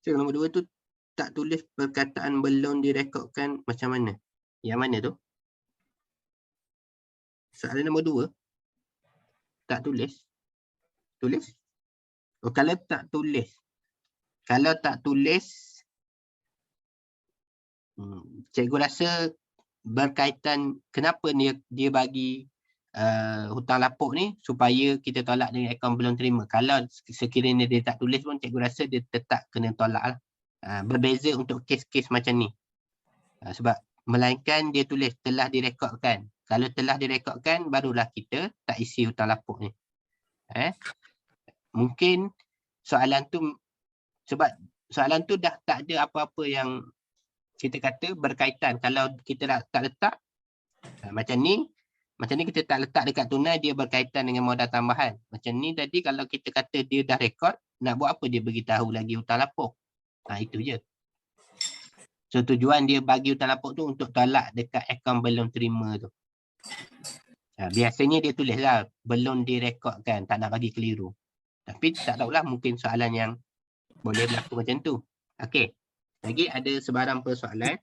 So, nombor 2 tu tak tulis perkataan belum direkodkan macam mana? Yang mana tu? Soalan nombor 2 tak tulis. Tulis? Oh, kalau tak tulis. Kalau tak tulis, cikgu rasa berkaitan kenapa dia bagi hutang lapuk ni supaya kita tolak dengan akaun belum terima. Kalau sekiranya dia tak tulis pun, cikgu rasa dia tetap kena tolak lah. Berbeza untuk kes-kes macam ni. Sebab melainkan dia tulis telah direkodkan. Kalau telah direkodkan, barulah kita tak isi hutang lapuk ni. Mungkin soalan tu, sebab soalan tu dah tak ada apa-apa yang kita kata berkaitan. Kalau kita tak letak macam ni kita tak letak dekat tunai, dia berkaitan dengan modal tambahan. Macam ni tadi kalau kita kata dia dah rekod, nak buat apa dia beritahu lagi hutang lapuk? Itu je. So tujuan dia bagi hutang lapuk tu untuk tolak dekat akaun belum terima tu. Biasanya dia tulis lah belum direkodkan, tak nak bagi keliru. Tapi tak tahulah, mungkin soalan yang boleh berlaku macam tu. Okey. Lagi ada sebarang persoalan.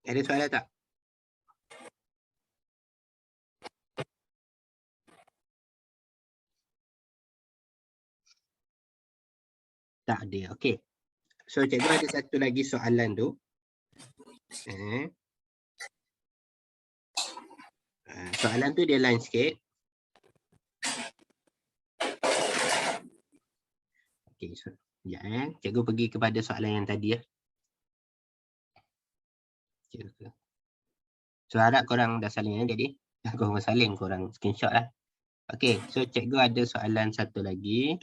Ada soalan tak? Tak ada. Okey. So cikgu ada satu lagi soalan tu. Soalan tu dia lain sikit. Okey, so cikgu pergi kepada soalan yang tadi ya. So harap korang dah saling jadi. Korang saling, korang screenshot lah. Okey, so cikgu ada soalan satu lagi.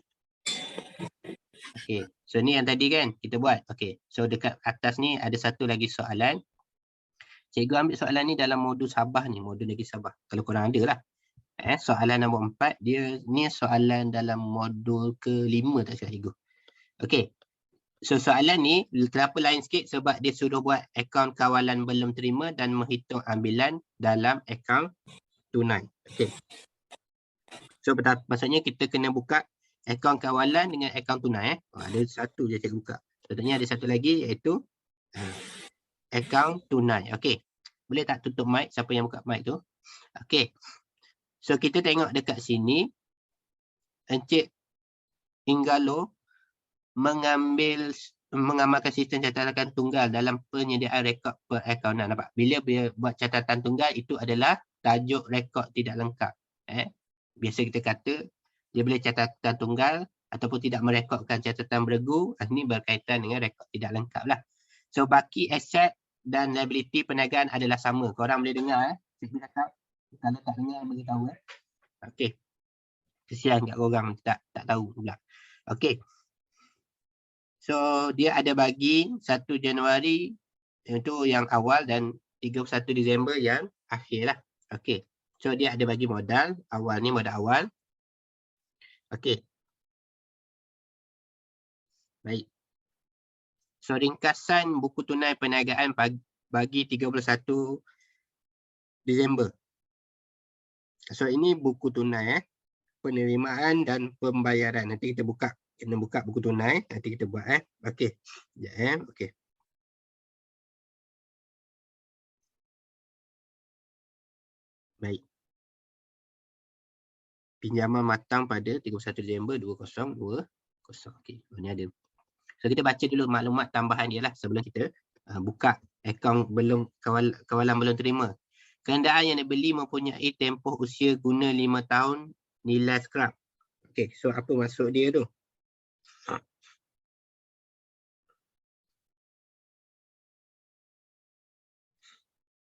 Okey, so ni yang tadi kan kita buat. Okey, so dekat atas ni ada satu lagi soalan. Cikgu ambil soalan ni dalam modul Sabah ni, modul lagi Sabah. Kalau korang ada lah. Soalan nombor 4, dia ni soalan dalam modul ke-5 tak silap cikgu. Okey, so soalan ni kenapa lain sikit sebab dia suruh buat akaun kawalan belum terima dan menghitung ambilan dalam akaun tunai. Okey. So maksudnya kita kena buka akaun kawalan dengan akaun tunai. Ada satu je cikgu buka. Contohnya ada satu lagi iaitu akaun tunai. Okey. Boleh tak tutup mic siapa yang buka mic tu? Okey. So kita tengok dekat sini Encik Inggalo mengamalkan sistem catatan tunggal dalam penyediaan rekod perakaunan. Nampak? Bila dia buat catatan tunggal itu adalah tajuk rekod tidak lengkap. Biasa kita kata dia boleh catatan tunggal ataupun tidak merekodkan catatan beregu. Ini berkaitan dengan rekod tidak lengkap lah. So baki aset dan liability perniagaan adalah sama. Korang boleh dengar cikgu cakap. Kalau tak dengar beritahu Okey. Kesian kat korang tak tahu pula. Okey. So dia ada bagi 1 Januari itu yang awal dan 31 Disember yang akhir lah. Okey. So dia ada bagi modal. Awal ni modal awal. Okey. Baik. So ringkasan buku tunai perniagaan bagi 31 Disember. So ini buku tunai penerimaan dan pembayaran. Nanti kita buka. Kena buka buku tunai. Nanti kita buat Okey. Sekejap Okey. Baik. Pinjaman matang pada 31 Disember 2020. Okey, ni ada. So kita baca dulu maklumat tambahan dia lah sebelum kita buka akaun kawalan belum terima. Kenderaan yang dibeli mempunyai tempoh usia guna 5 tahun, nilai scrap. Okey, so apa maksud dia tu?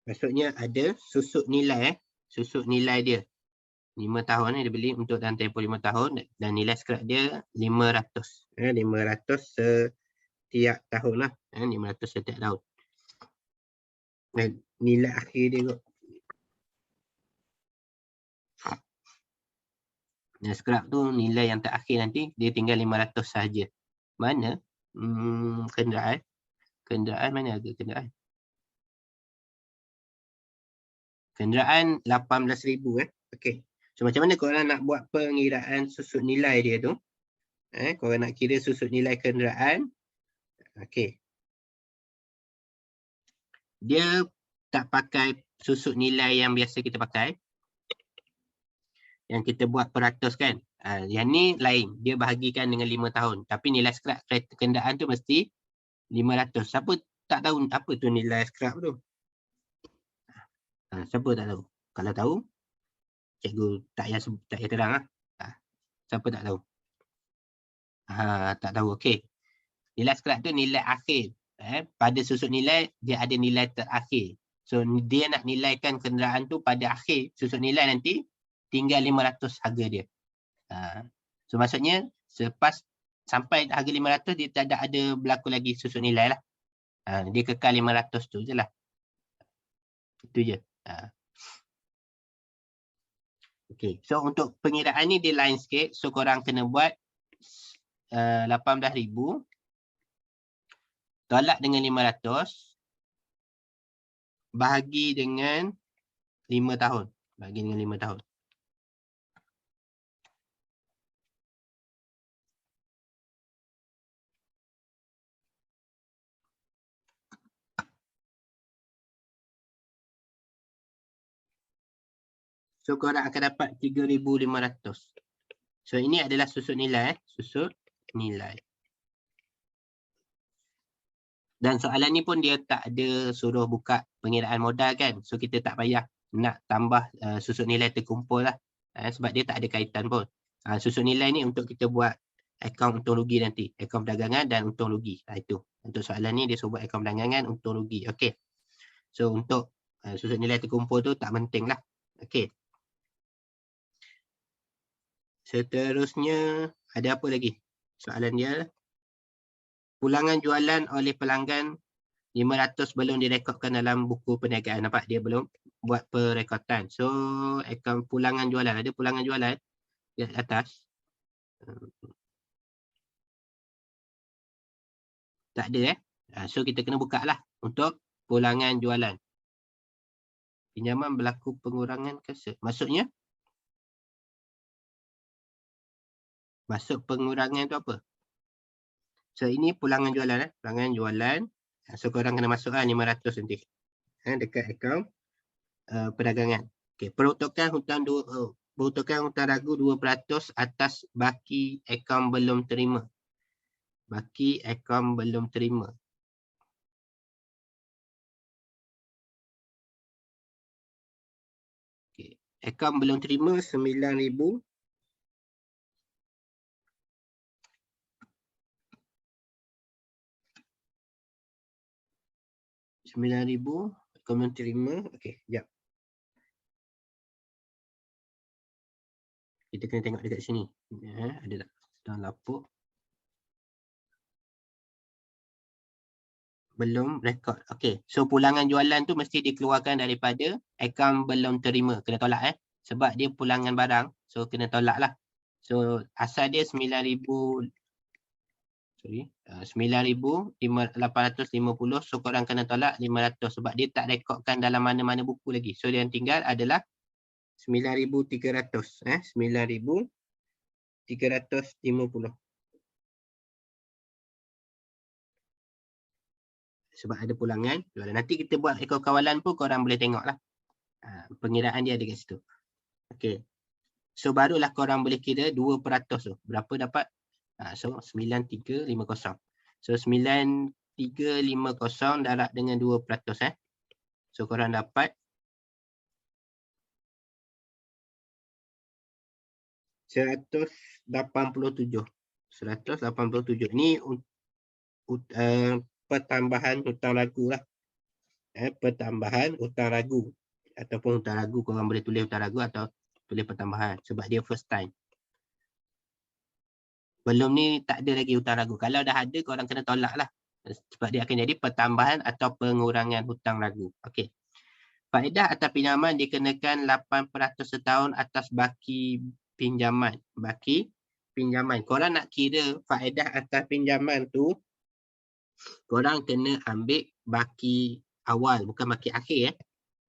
Maksudnya ada susut nilai susut nilai dia. 5 tahun ni dia beli untuk dalam tempoh 5 tahun dan nilai scrap dia 500. 500 setiap tahun lah. 500 setiap tahun. Dan nilai akhir dia kot. Dan scrap tu nilai yang terakhir nanti dia tinggal 500 sahaja. Mana? Kenderaan. Kenderaan mana ada kenderaan? Kenderaan 18,000 Okey. So macam mana korang nak buat pengiraan susut nilai dia tu? Korang nak kira susut nilai kenderaan. Okey. Dia tak pakai susut nilai yang biasa kita pakai. Yang kita buat peratus kan. Yang ni lain. Dia bahagikan dengan 5 tahun. Tapi nilai scrap kereta kenderaan tu mesti 500. Siapa tak tahu apa tu nilai scrap tu? Siapa tak tahu? Kalau tahu, cikgu tak payah terang lah. Siapa tak tahu? Tak tahu. Okey. Nilai scrap tu nilai akhir. Pada susut nilai, dia ada nilai terakhir. So, dia nak nilaikan kenderaan tu pada akhir susut nilai nanti, tinggal 500 harga dia. So, maksudnya, selepas sampai harga 500, dia tak ada berlaku lagi susut nilai lah. Dia kekal 500 tu je lah. Itu je. Okay. So, untuk pengiraan ni dia lain sikit. So, korang kena buat 18,000 tolak dengan 500 bahagi dengan 5 tahun. Bahagi dengan 5 tahun. So, korang akan dapat 3,500. So, ini adalah susut nilai. Susut nilai. Dan soalan ni pun dia tak ada suruh buka pengiraan modal kan. So, kita tak payah nak tambah susut nilai terkumpul lah. Sebab dia tak ada kaitan pun. Susut nilai ni untuk kita buat akaun untung rugi nanti. Akaun perdagangan dan untung rugi. Itu. Untuk soalan ni dia suruh buat akaun perdagangan, untung rugi. Okey. So, untuk susut nilai terkumpul tu tak penting lah. Okey. Seterusnya, ada apa lagi? Soalan dia, pulangan jualan oleh pelanggan 500 belum direkodkan dalam buku perniagaan. Nampak dia belum buat perekodan. So, akaun pulangan jualan. Ada pulangan jualan di atas. Tak ada So, kita kena buka lah untuk pulangan jualan. Pinjaman berlaku pengurangan keset. Maksudnya? Maksud pengurangan tu apa? So, ini pulangan jualan. Pulangan jualan. So, korang kena masuk 500 nanti. Dekat akaun perdagangan. Okay. Peruntukan hutang ragu 2% atas baki akaun belum terima. Baki akaun belum terima. Okay. Akaun belum terima 9,000. Akaun belum terima. Okey, sekejap. Kita kena tengok dekat sini. Ada tak? Sedang lapuk. Belum rekod. Okey. So, pulangan jualan tu mesti dikeluarkan daripada akaun belum terima. Kena tolak Sebab dia pulangan barang. So, kena tolak lah. So, asal dia 9,850. So, korang kena tolak 500. Sebab dia tak rekodkan dalam mana-mana buku lagi. So, yang tinggal adalah 9,300. 9,350. Sebab ada pulangan. Nanti kita buat akaun kawalan pun korang boleh tengok lah. Pengiraan dia ada kat situ. Okey. So barulah korang boleh kira 2% tu. Berapa dapat? So 9350. So 9350 darab dengan 2%. So korang dapat 187. 187. Ni pertambahan hutang ragu lah. Pertambahan hutang ragu. Ataupun hutang ragu, korang boleh tulis hutang ragu atau tulis pertambahan. Sebab dia first time. Belum ni tak ada lagi hutang ragu. Kalau dah ada, korang kena tolak lah. Sebab dia akan jadi pertambahan atau pengurangan hutang ragu. Okey. Faedah atas pinjaman dikenakan 8% setahun atas baki pinjaman. Baki pinjaman. Korang nak kira faedah atas pinjaman tu, korang kena ambil baki awal, bukan baki akhir.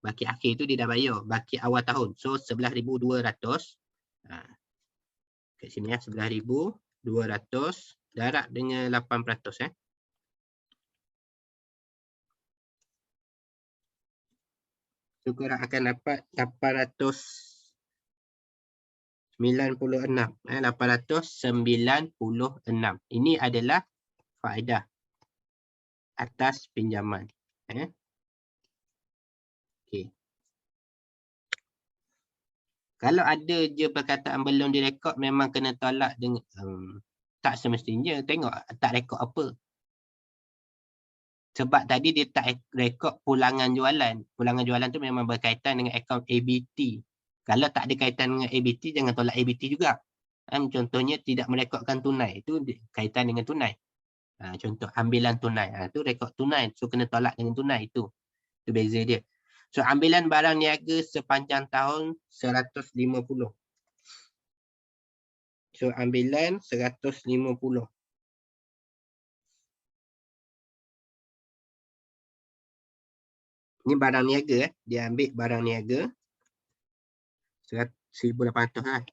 Baki akhir tu dia dah bayar. Baki awal tahun. So 11,200. Kat sini 11,200 darab dengan 8%. So korang akan dapat 896. 896. Ini adalah faedah atas pinjaman. Okay. Kalau ada je perkataan belum direkod, memang kena tolak dengan tak semestinya. Tengok tak rekod apa. Sebab tadi dia tak rekod pulangan jualan. Pulangan jualan tu memang berkaitan dengan akaun ABT. Kalau tak ada kaitan dengan ABT, jangan tolak ABT juga. Contohnya tidak merekodkan tunai. Itu kaitan dengan tunai. Contoh ambilan tunai. Itu rekod tunai. So kena tolak dengan tunai. Itu beza dia. So ambilan barang niaga sepanjang tahun 150. So ambilan 150. Ini barang niaga. Dia ambil barang niaga 1,800 lah.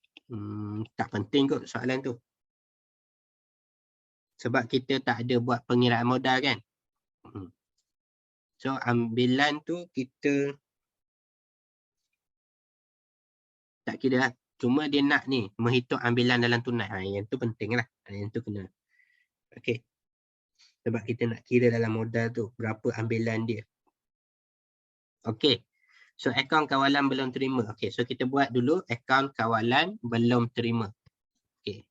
Tak penting kot soalan tu. Sebab kita tak ada buat pengiraan modal kan. So ambilan tu kita tak kira lah. Cuma dia nak ni menghitung ambilan dalam tunai. Yang tu penting lah. Yang tu kena. Okey. Sebab kita nak kira dalam modal tu berapa ambilan dia. Okey. So akaun kawalan belum terima. Okey. So kita buat dulu akaun kawalan belum terima. Okey.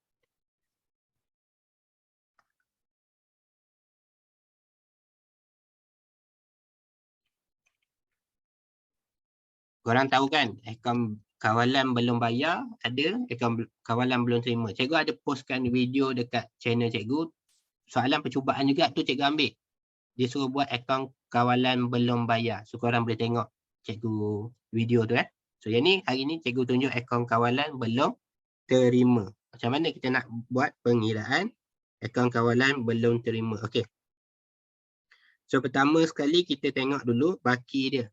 Korang tahu kan akaun kawalan belum bayar ada, akaun kawalan belum terima. Cikgu ada postkan video dekat channel cikgu. Soalan percubaan juga tu cikgu ambil. Dia suruh buat akaun kawalan belum bayar. So korang boleh tengok cikgu video tu So yang ni hari ni cikgu tunjuk akaun kawalan belum terima. Macam mana kita nak buat pengiraan akaun kawalan belum terima. Okey. So pertama sekali kita tengok dulu baki dia.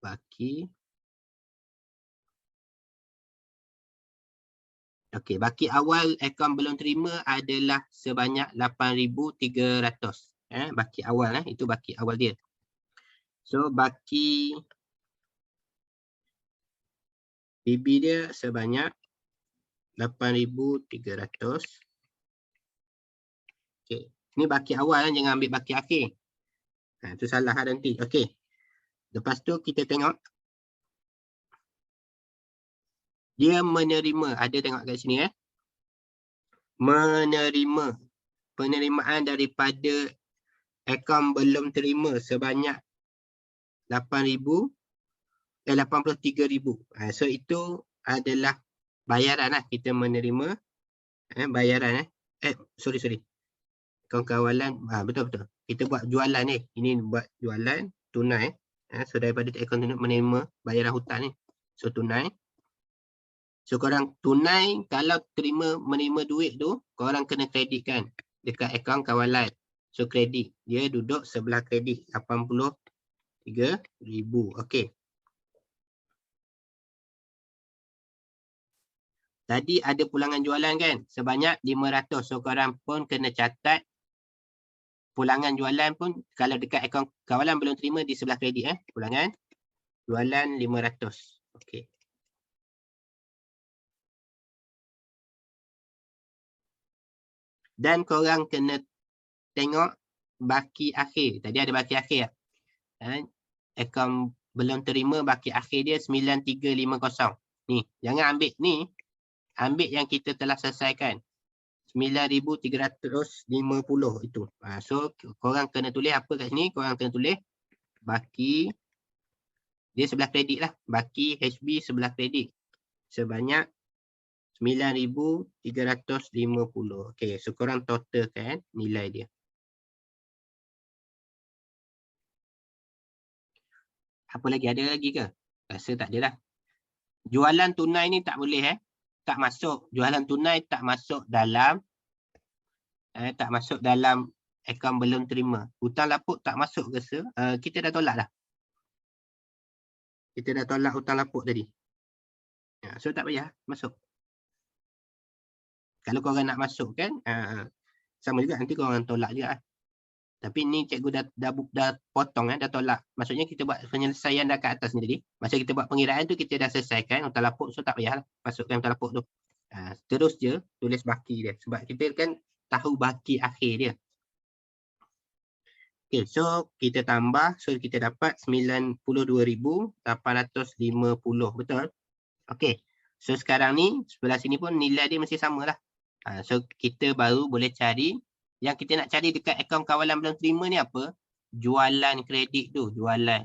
Baki. Okey, baki awal akaun belum terima adalah sebanyak 8,300. Baki awal itu baki awal dia. So baki BB dia sebanyak 8,300. Okey, ni baki awal jangan ambil baki akhir. Itu salah nanti. Okey. Lepas tu kita tengok dia menerima, ada tengok kat sini menerima penerimaan daripada akaun belum terima sebanyak 83,000. So itu adalah bayaran lah. Kita menerima bayaran sorry. Akaun kawalan betul. Kita buat jualan ni. Ini buat jualan tunai. So daripada akaun tunai menerima bayaran hutang ni. So tunai. So korang tunai kalau menerima duit tu, korang kena kreditkan dekat akaun kawalan. So kredit. Dia duduk sebelah kredit 83,000. Okey. Tadi ada pulangan jualan kan? Sebanyak 500. So korang pun kena catat pulangan jualan pun kalau dekat akaun kawalan belum terima di sebelah kredit pulangan jualan 500. Okey. Dan korang kena tengok baki akhir. Tadi ada baki akhir. Akaun belum terima baki akhir dia 9350. Ni, jangan ambil ni. Ambil yang kita telah selesaikan. 9350 itu. So korang kena tulis apa kat sini? Korang kena tulis baki dia sebelah kredit lah. Baki HB sebelah kredit sebanyak 9350. Okey, so korang totalkan nilai dia. Apa lagi? Ada lagi ke? Rasa tak ada lah. Jualan tunai ni tak boleh tak masuk. Jualan tunai tak masuk dalam akaun belum terima. Hutang lapuk tak masuk ke kita dah tolak dah. Kita dah tolak hutang lapuk tadi. So tak payah masuk. Kalau korang nak masuk kan, sama juga nanti korang tolak juga. Tapi ni cikgu dah potong dah tolak. Maksudnya kita buat penyelesaian dah kat atas ni tadi. Masa kita buat pengiraan tu kita dah selesaikan hutang lapuk, so tak payahlah masukkan hutang lapuk tu. Terus je tulis baki dia sebab kita kan tahu baki akhir dia. Okay, so kita tambah, so kita dapat 92,850, betul? Okay, so sekarang ni sebelah sini pun nilai dia masih sama lah. So kita baru boleh cari, yang kita nak cari dekat akaun kawalan belum terima ni apa? Jualan kredit tu, jualan.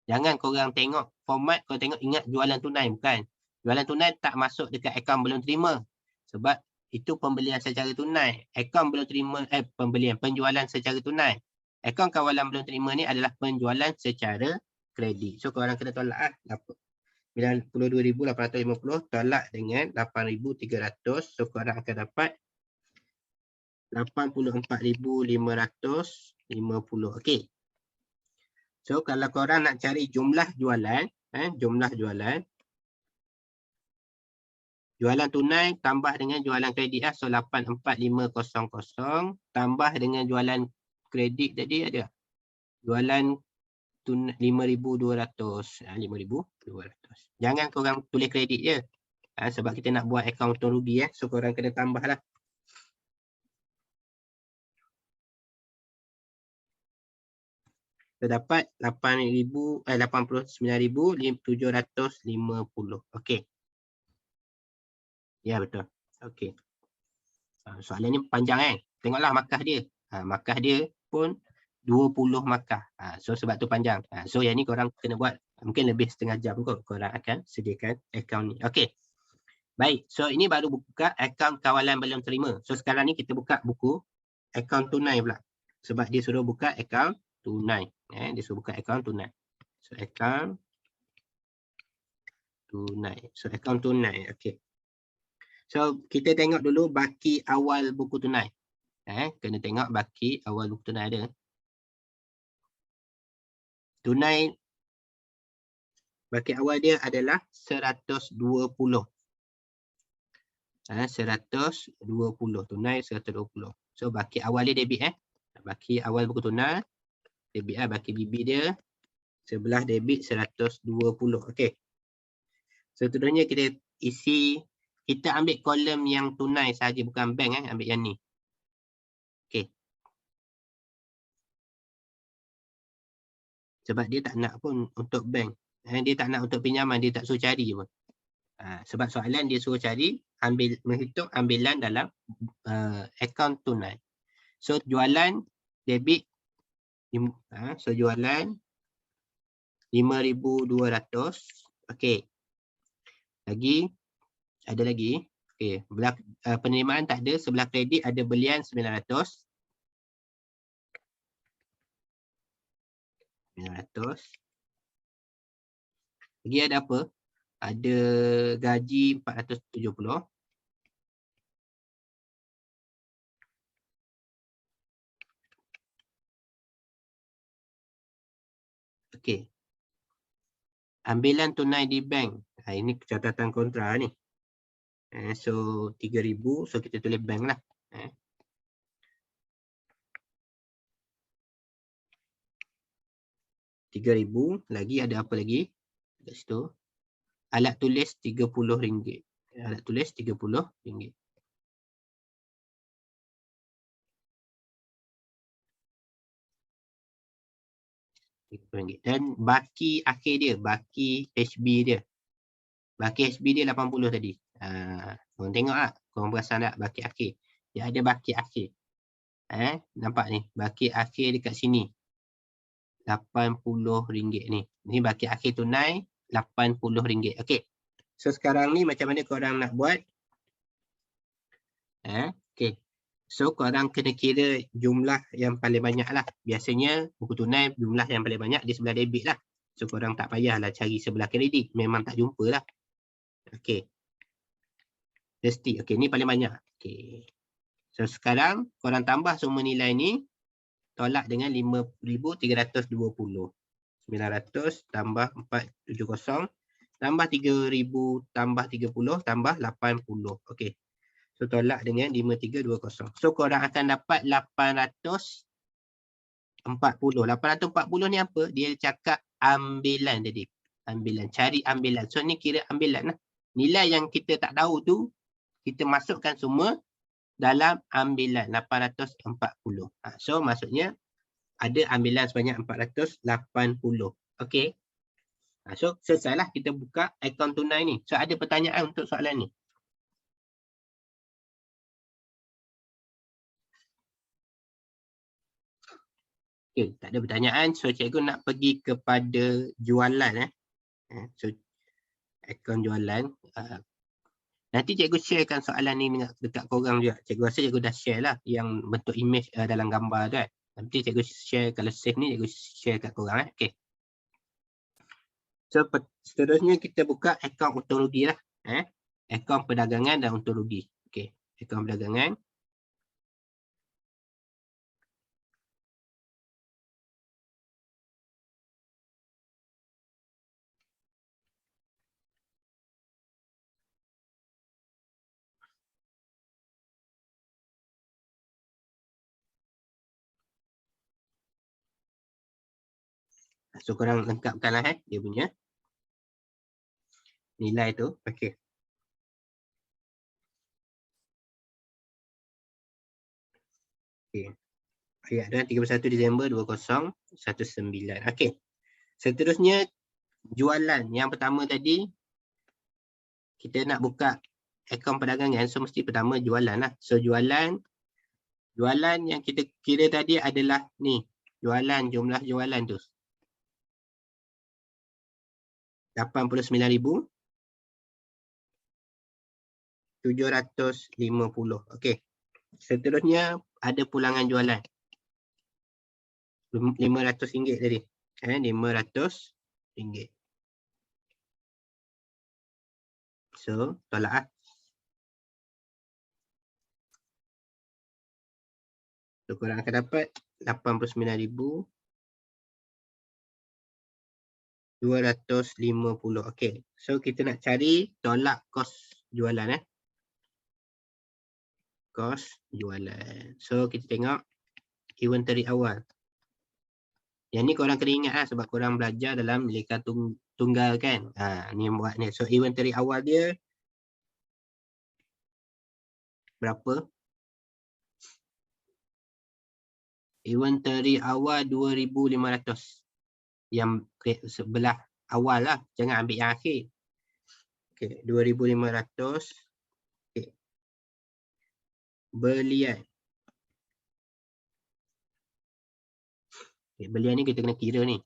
Jangan korang tengok format, korang tengok ingat jualan tunai, bukan. Jualan tunai tak masuk dekat akaun belum terima. Sebab itu pembelian secara tunai. Akaun belum terima, penjualan secara tunai. Akaun kawalan belum terima ni adalah penjualan secara kredit. So korang kena tolak 92,850 tolak dengan 8,300. So korang akan dapat 84,550. Okey. So kalau korang nak cari jumlah jualan, jualan tunai tambah dengan jualan kredit so 84,500 tambah dengan jualan kredit tadi ada. Jualan 5,200. 5,200. Jangan korang tulis kredit je. Sebab kita nak buat akaun untung rugi so korang kena tambah lah. Terdapat 89,750. Okey. Ya betul. Okey. Soalan ni panjang Tengoklah markah dia. Markah dia pun 20 markah. So sebab tu panjang. So yang ni korang kena buat mungkin lebih setengah jam kot korang akan sediakan akaun ni. Okey. Baik. So ini baru buka akaun kawalan belum terima. So sekarang ni kita buka buku akaun tunai pula. Sebab dia suruh buka akaun tunai. Dia suruh buka akaun tunai. So akaun tunai. So akaun tunai. Okey. So kita tengok dulu baki awal buku tunai. Kena tengok baki awal buku tunai ada. Tunai baki awal dia adalah 120. 120. Tunai 120. So baki awal dia debit Baki awal buku tunai debit baki BB dia sebelah debit 120. Okey. Seterusnya kita isi, kita ambil kolom yang tunai sahaja bukan bank ambil yang ni. Okey. Sebab dia tak nak pun untuk bank. Dia tak nak untuk pinjaman, dia tak suruh cari pun. Sebab soalan dia suruh cari, menghitung ambilan dalam akaun tunai. So jualan debit, so jualan 5,200. Okey. Ada lagi. Okey, penerimaan tak ada, sebelah kredit ada belian 900. 900. Lagi ada apa? Ada gaji 470. Okey. Ambilan tunai di bank. Ini catatan kontra ni. So 3,000, so kita tulis bank lah. 3,000. Lagi ada apa lagi? Dekat situ. Alat tulis RM30. Alat tulis RM30. RM30. Dan baki akhir dia, baki HB dia. Baki HB dia 80 tadi. Korang tengok tak? Korang perasan tak baki akhir? Dia ada baki akhir. Nampak ni, baki akhir dekat sini. RM80 ni. Ni baki akhir tunai RM80. Okey. So sekarang ni macam mana korang nak buat? Okey. So korang kena kira jumlah yang paling banyak lah. Biasanya buku tunai jumlah yang paling banyak di sebelah debit lah. So korang tak payahlah cari sebelah kredit. Memang tak jumpa lah. Okey. Mesti. Okey, ni paling banyak. Okey. So sekarang korang tambah semua nilai ni. Tolak dengan 5,320. 900 tambah 470 tambah 3,000 tambah 30 tambah 80. Okey. So tolak dengan 5,320. So korang akan dapat 840. 840 ni apa? Dia cakap ambilan tadi. Ambilan. Cari ambilan. So ni kira ambilan lah. Nilai yang kita tak tahu tu, kita masukkan semua dalam ambilan 840. So maksudnya ada ambilan sebanyak 480. Okey. So selesailah kita buka akaun tunai ni. So ada pertanyaan untuk soalan ni? Okey, tak ada pertanyaan. So cikgu nak pergi kepada jualan. So akaun jualan. Nanti cikgu sharekan soalan ni dekat korang juga. Cikgu rasa cikgu dah share lah yang bentuk image dalam gambar tu. Nanti cikgu share, kalau save ni cikgu share kat korang. Okey. So seterusnya kita buka akaun untung rugi lah. Akaun perdagangan dan untung rugi. Okey, akaun perdagangan. So korang lengkapkan lah dia punya nilai tu. Okey. Okey. Ayat dan 31 Disember 2019. Okey. Seterusnya jualan. Yang pertama tadi kita nak buka akaun perdagangan. So mesti pertama jualan lah. So jualan yang kita kira tadi adalah ni. Jualan, jumlah jualan tu 89,750. Okey. Seterusnya ada pulangan jualan. RM500 tadi. RM500. So tolak lah. So korang akan dapat 89,250. Okey. So kita nak cari tolak kos jualan. Kos jualan. So kita tengok inventory awal. Yang ni korang kena ingat lah sebab korang belajar dalam nilai tunggal kan. Ni yang buat ni. So inventory awal dia berapa? Inventory awal 2,500. Yang sebelah awal lah. Jangan ambil yang akhir. Okey, 2,500. Okey. Belian. Okay, belian ni kita kena kira ni.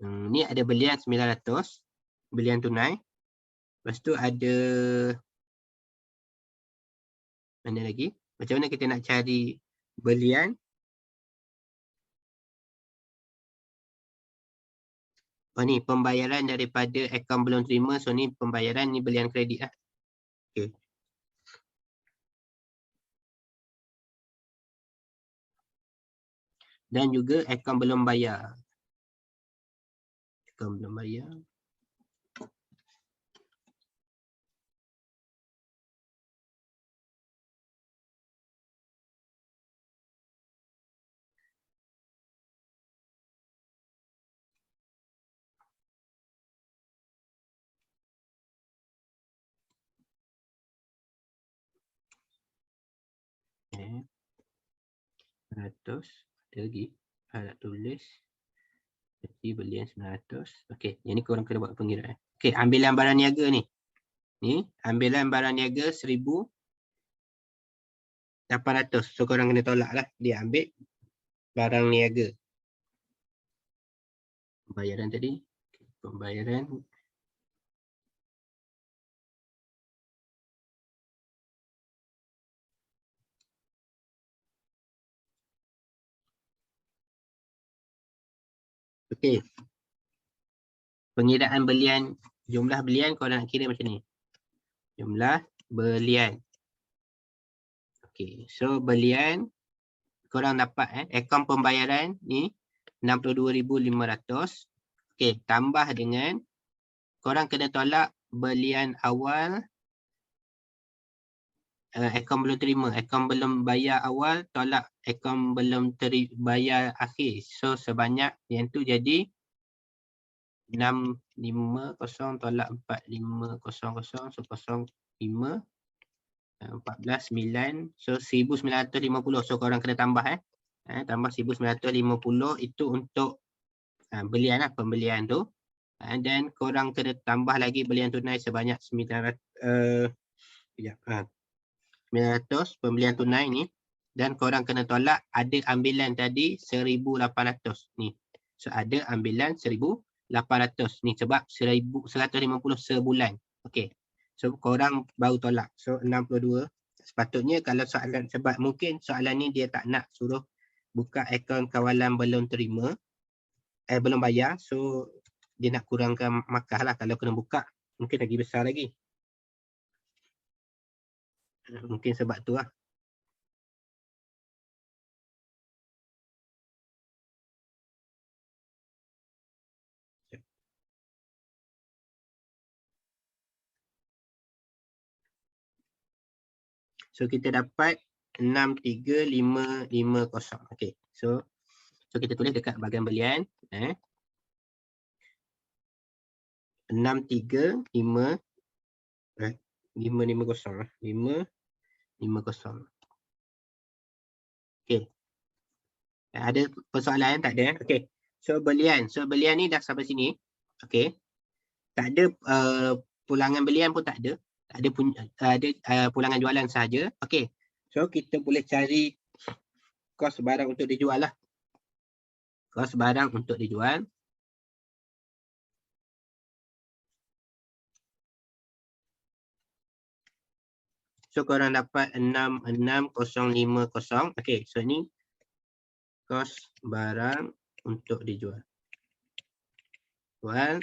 Ni ada belian 900. Belian tunai. Lepas tu ada mana lagi? Macam mana kita nak cari belian? Oh ni pembayaran daripada akaun belum terima. So ni pembayaran ni belian kredit lah. Okay. Dan juga akaun belum bayar. Akaun belum bayar. 900. Ada lagi. Nak tulis. Jadi belian 900. Okey, yang ni korang kena buat pengiraan. Okey, ambilan barang niaga ni. Ni, ambilan barang niaga 1,800. So korang kena tolak lah. Dia ambil barang niaga. Pembayaran tadi. Pembayaran. Okey. Pengiraan belian, jumlah belian korang nak kira macam ni. Jumlah belian. Okey, so belian korang dapat akaun pembayaran ni 62,500. Okey, tambah dengan korang kena tolak belian awal, akaun belum terima, akaun belum bayar awal tolak akaun belum bayar akhir. So sebanyak yang tu jadi 650 tolak 4500, so 05 14,9, so 1,950. So korang kena tambah tambah 1,950 itu untuk belian lah, pembelian tu. Dan korang kena tambah lagi belian tunai sebanyak 900 pembelian tunai ni. Dan korang kena tolak ada ambilan tadi 1,800 ni. So ada ambilan 1,800 ni sebab 1,150 sebulan. Okey. So korang baru tolak. So 62. Sepatutnya kalau soalan, sebab mungkin soalan ni dia tak nak suruh buka akaun kawalan belum terima, belum bayar. So dia nak kurangkan markah lah. Kalau kena buka mungkin lagi besar lagi. Mungkin sebab tu lah. So kita dapat 63550. Okey. So kita tulis dekat bahagian belian 63550. 550. Okey. Ada persoalan tak ada? Okey. So belian ni dah sampai sini. Okey. Tak ada pulangan belian pun tak ada. Tak ada pulangan jualan sahaja. Okey. So kita boleh cari kos barang untuk dijual lah. Kos barang untuk dijual. So korang dapat 66050. Okey, so ni kos barang untuk dijual.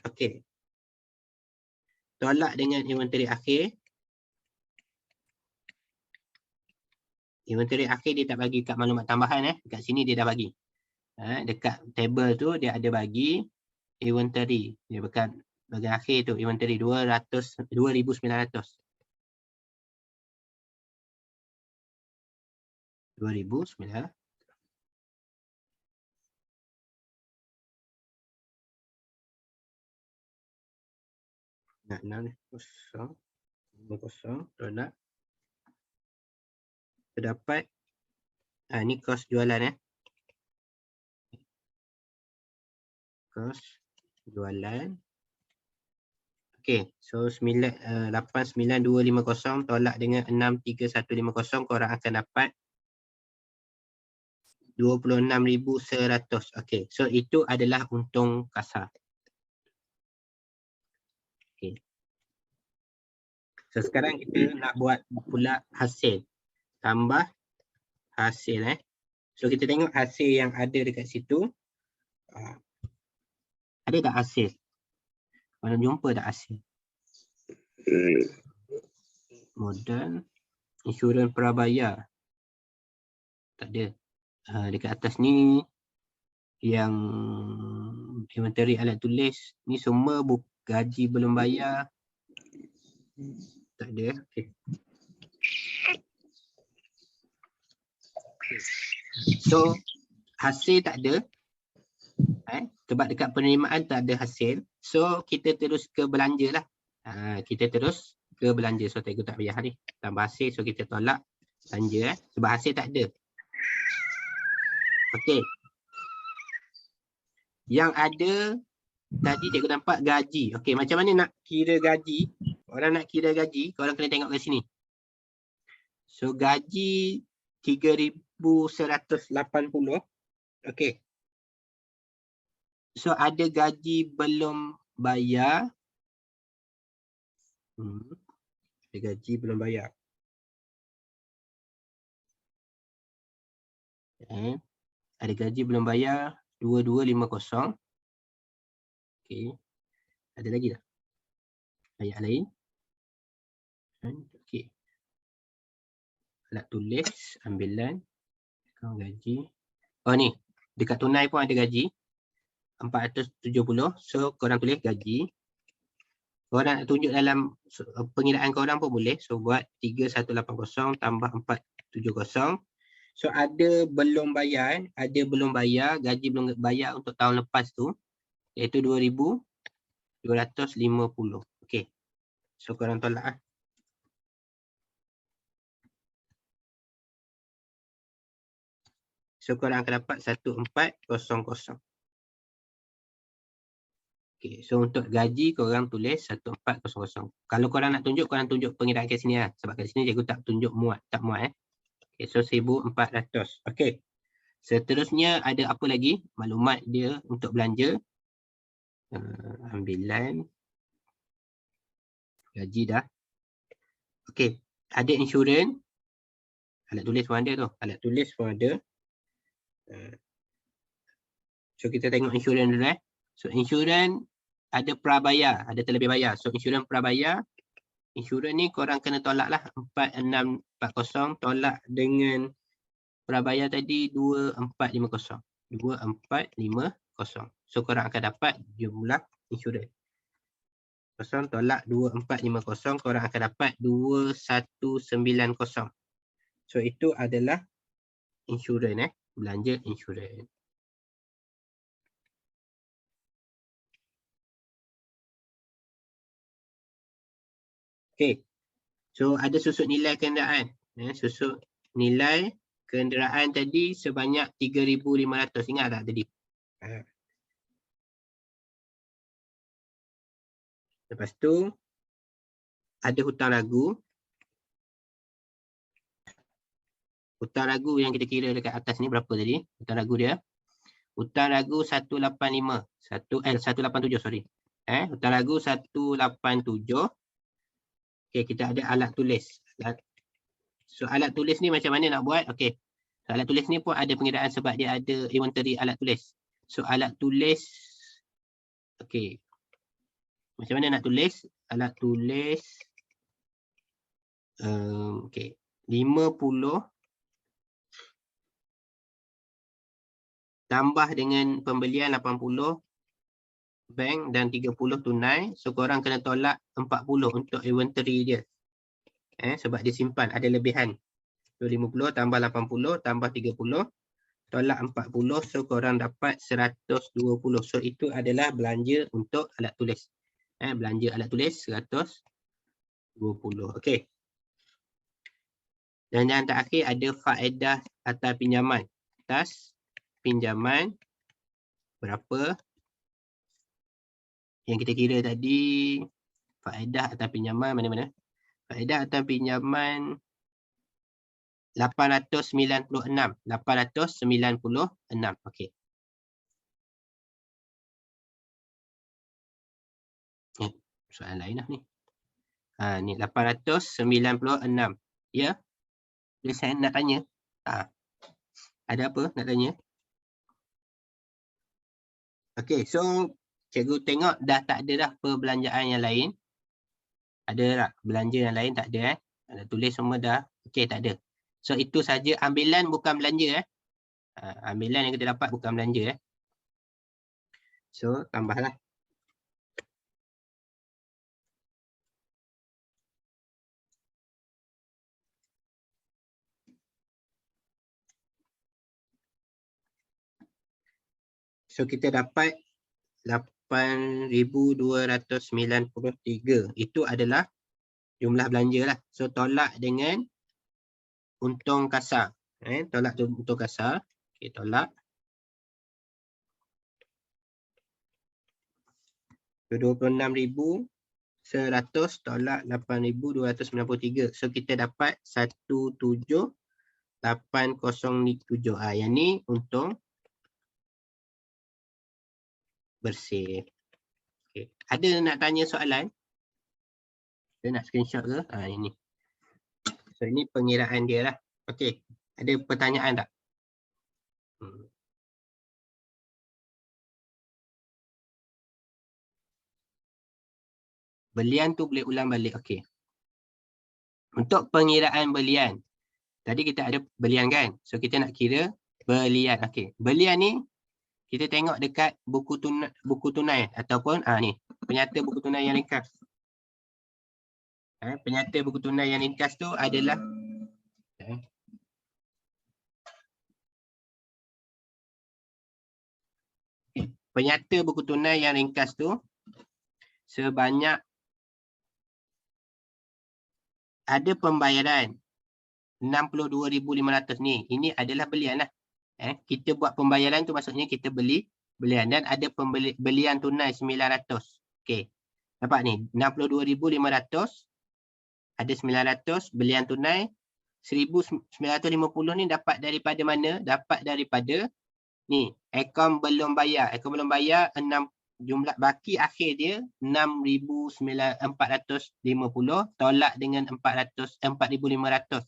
Okey. Tolak dengan inventory akhir. Inventory akhir dia tak bagi kat maklumat tambahan Dekat sini dia dah bagi. Dekat table tu dia ada bagi inventory. Dia bagian akhir tu inventory 2,900. 2,900. Nak 650 tolak. Terdapat ni kos jualan kos jualan. Okey, so 89250 tolak dengan 63150, korang akan dapat 26,100. Okey, so itu adalah untung kasar. Okey. So sekarang kita nak buat pula hasil. Tambah hasil So kita tengok hasil yang ada dekat situ. Ada tak hasil? Korang jumpa tak hasil? Modal insurans prabayar. Tak ada. Dekat atas ni yang inventory alat tulis ni semua gaji belum bayar. Tak ada. Okey. So hasil tak ada. Sebab dekat penerimaan tak ada hasil. So kita terus ke belanja lah. Kita terus ke belanja. So cikgu tak payah ni. Tambah hasil, so kita tolak belanja sebab hasil tak ada. Okey. Yang ada tadi cikgu nampak gaji. Okey, macam mana nak kira gaji? Orang nak kira gaji, korang kena tengok kat sini. So gaji 3,180. Okey. So ada gaji belum bayar. Ada gaji belum bayar. Ada gaji belum bayar 2250. Okey. Ada lagi tak? Ayat lain. Okey. Alat tulis, ambilan, akaun gaji. Oh ni, dekat tunai pun ada gaji. 470. So korang tulis gaji. Korang nak tunjuk dalam pengiraan korang pun boleh. So buat 3180 tambah 470. So ada belum bayar, gaji belum bayar untuk tahun lepas tu, iaitu 2,250. Okey. So korang tolak lah. So korang akan dapat 1400. Okay, so untuk gaji korang tulis 1400. Kalau korang nak tunjuk, korang tunjuk pengiraan kat sini lah. Sebab kat sini cikgu tak tunjuk muat, tak muat Okay, so 1400. Okay. Seterusnya ada apa lagi? Maklumat dia untuk belanja. Ambilan. Gaji dah. Okay, ada insurans. Alat tulis pun ada tu. Alat tulis pun ada. So kita tengok insurans dulu So insurans ada prabayar, ada terlebih bayar. So insurans prabayar, insurans ni korang kena tolak lah 4640 tolak dengan prabayar tadi 2450. 2450. So korang akan dapat jumlah insurans. Kosong tolak 2450, korang akan dapat 2190. So itu adalah insurans belanja insurans. Okay, so ada susut nilai kenderaan. Susut nilai kenderaan tadi sebanyak 3,500. Ingat tak tadi? Lepas tu ada hutang lagu. Hutang lagu yang kita kira dekat atas ni berapa tadi? Hutang lagu dia. Hutang lagu 185. 187 sorry. Hutang lagu 187. Okey, kita ada alat tulis. So alat tulis ni macam mana nak buat? Okey. So, alat tulis ni pun ada pengiraan sebab dia ada inventory alat tulis. So alat tulis okey. Macam mana nak tulis? Alat tulis okey. 50 tambah dengan pembelian 80 bank dan 30 tunai. So korang kena tolak 40 untuk inventory dia. Sebab dia simpan ada lebihan. So 50 tambah 80 tambah 30 tolak 40. So korang dapat 120. So itu adalah belanja untuk alat tulis. Belanja alat tulis 120. Okey. Dan yang terakhir ada faedah atas pinjaman. Atas pinjaman berapa yang kita kira tadi. Faedah atas pinjaman mana-mana? Faedah atas pinjaman 896. 896. Okey. Soalan lain lah ni. Ni 896. Ya? Jadi saya nak tanya. Ada apa nak tanya? Okey, so cikgu tengok dah tak ada dah perbelanjaan yang lain. Ada tak? Belanja yang lain tak ada Ada tulis semua dah. Okey, tak ada. So itu saja ambilan bukan belanja ambilan yang kita dapat bukan belanja So tambahlah. So kita dapat 8,293. Itu adalah jumlah belanja lah. So tolak dengan untung kasar. Tolak untung kasar. Okey, tolak. 26,100 tolak 8,293. So kita dapat 17,807. Yang ni untung bersih. Okay. Ada nak tanya soalan? Dia nak screenshot ke? Ini. So ini pengiraan dia lah. Okey. Ada pertanyaan tak? Belian tu boleh ulang balik. Okey. Untuk pengiraan belian. Tadi kita ada belian kan? So kita nak kira belian. Okey. Belian ni kita tengok dekat buku tunai ataupun ni penyata buku tunai yang ringkas. Penyata buku tunai yang ringkas tu adalah penyata buku tunai yang ringkas tu sebanyak ada pembayaran 62,500 ni. Ini adalah belian lah. Kita buat pembayaran tu maksudnya kita beli belian dan ada belian tunai 900. Okey. Nampak ni 62,500 ada 900 belian tunai 1,950 ni dapat daripada mana? Dapat daripada ni akaun belum bayar. Akaun belum bayar 6 jumlah baki akhir dia 6,450 tolak dengan 4,500.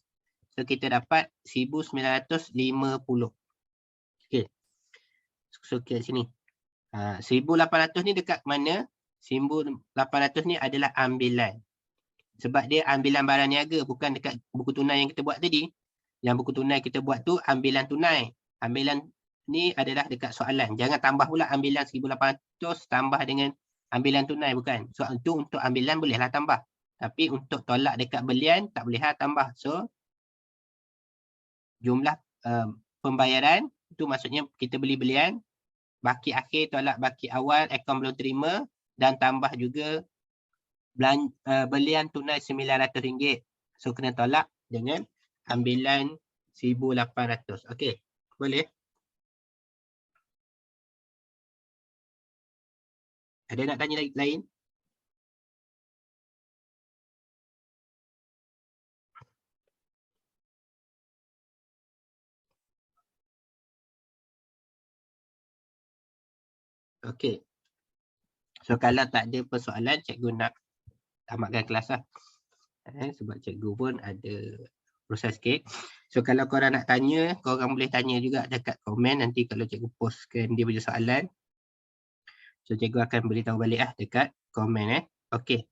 So kita dapat 1,950. Okey. So kat sini. 1,800 ni dekat mana? 1,800 ni adalah ambilan. Sebab dia ambilan barang niaga, bukan dekat buku tunai yang kita buat tadi. Yang buku tunai kita buat tu ambilan tunai. Ambilan ni adalah dekat soalan. Jangan tambah pula ambilan 1,800 tambah dengan ambilan tunai, bukan. So itu untuk ambilan bolehlah tambah. Tapi untuk tolak dekat belian tak boleh tambah. So jumlah pembayaran itu maksudnya kita beli belian, baki akhir tolak baki awal, akaun belum terima dan tambah juga belian tunai RM900. So kena tolak dengan ambilan 1,800. Okey, boleh? Ada nak tanya lain? Okey. So kalau tak ada persoalan, cikgu nak tamatkan kelas lah. Sebab cikgu pun ada proses sikit. So kalau korang nak tanya, korang boleh tanya juga dekat komen. Nanti kalau cikgu postkan dia punya soalan, so cikgu akan beritahu balik dekat komen. Okey.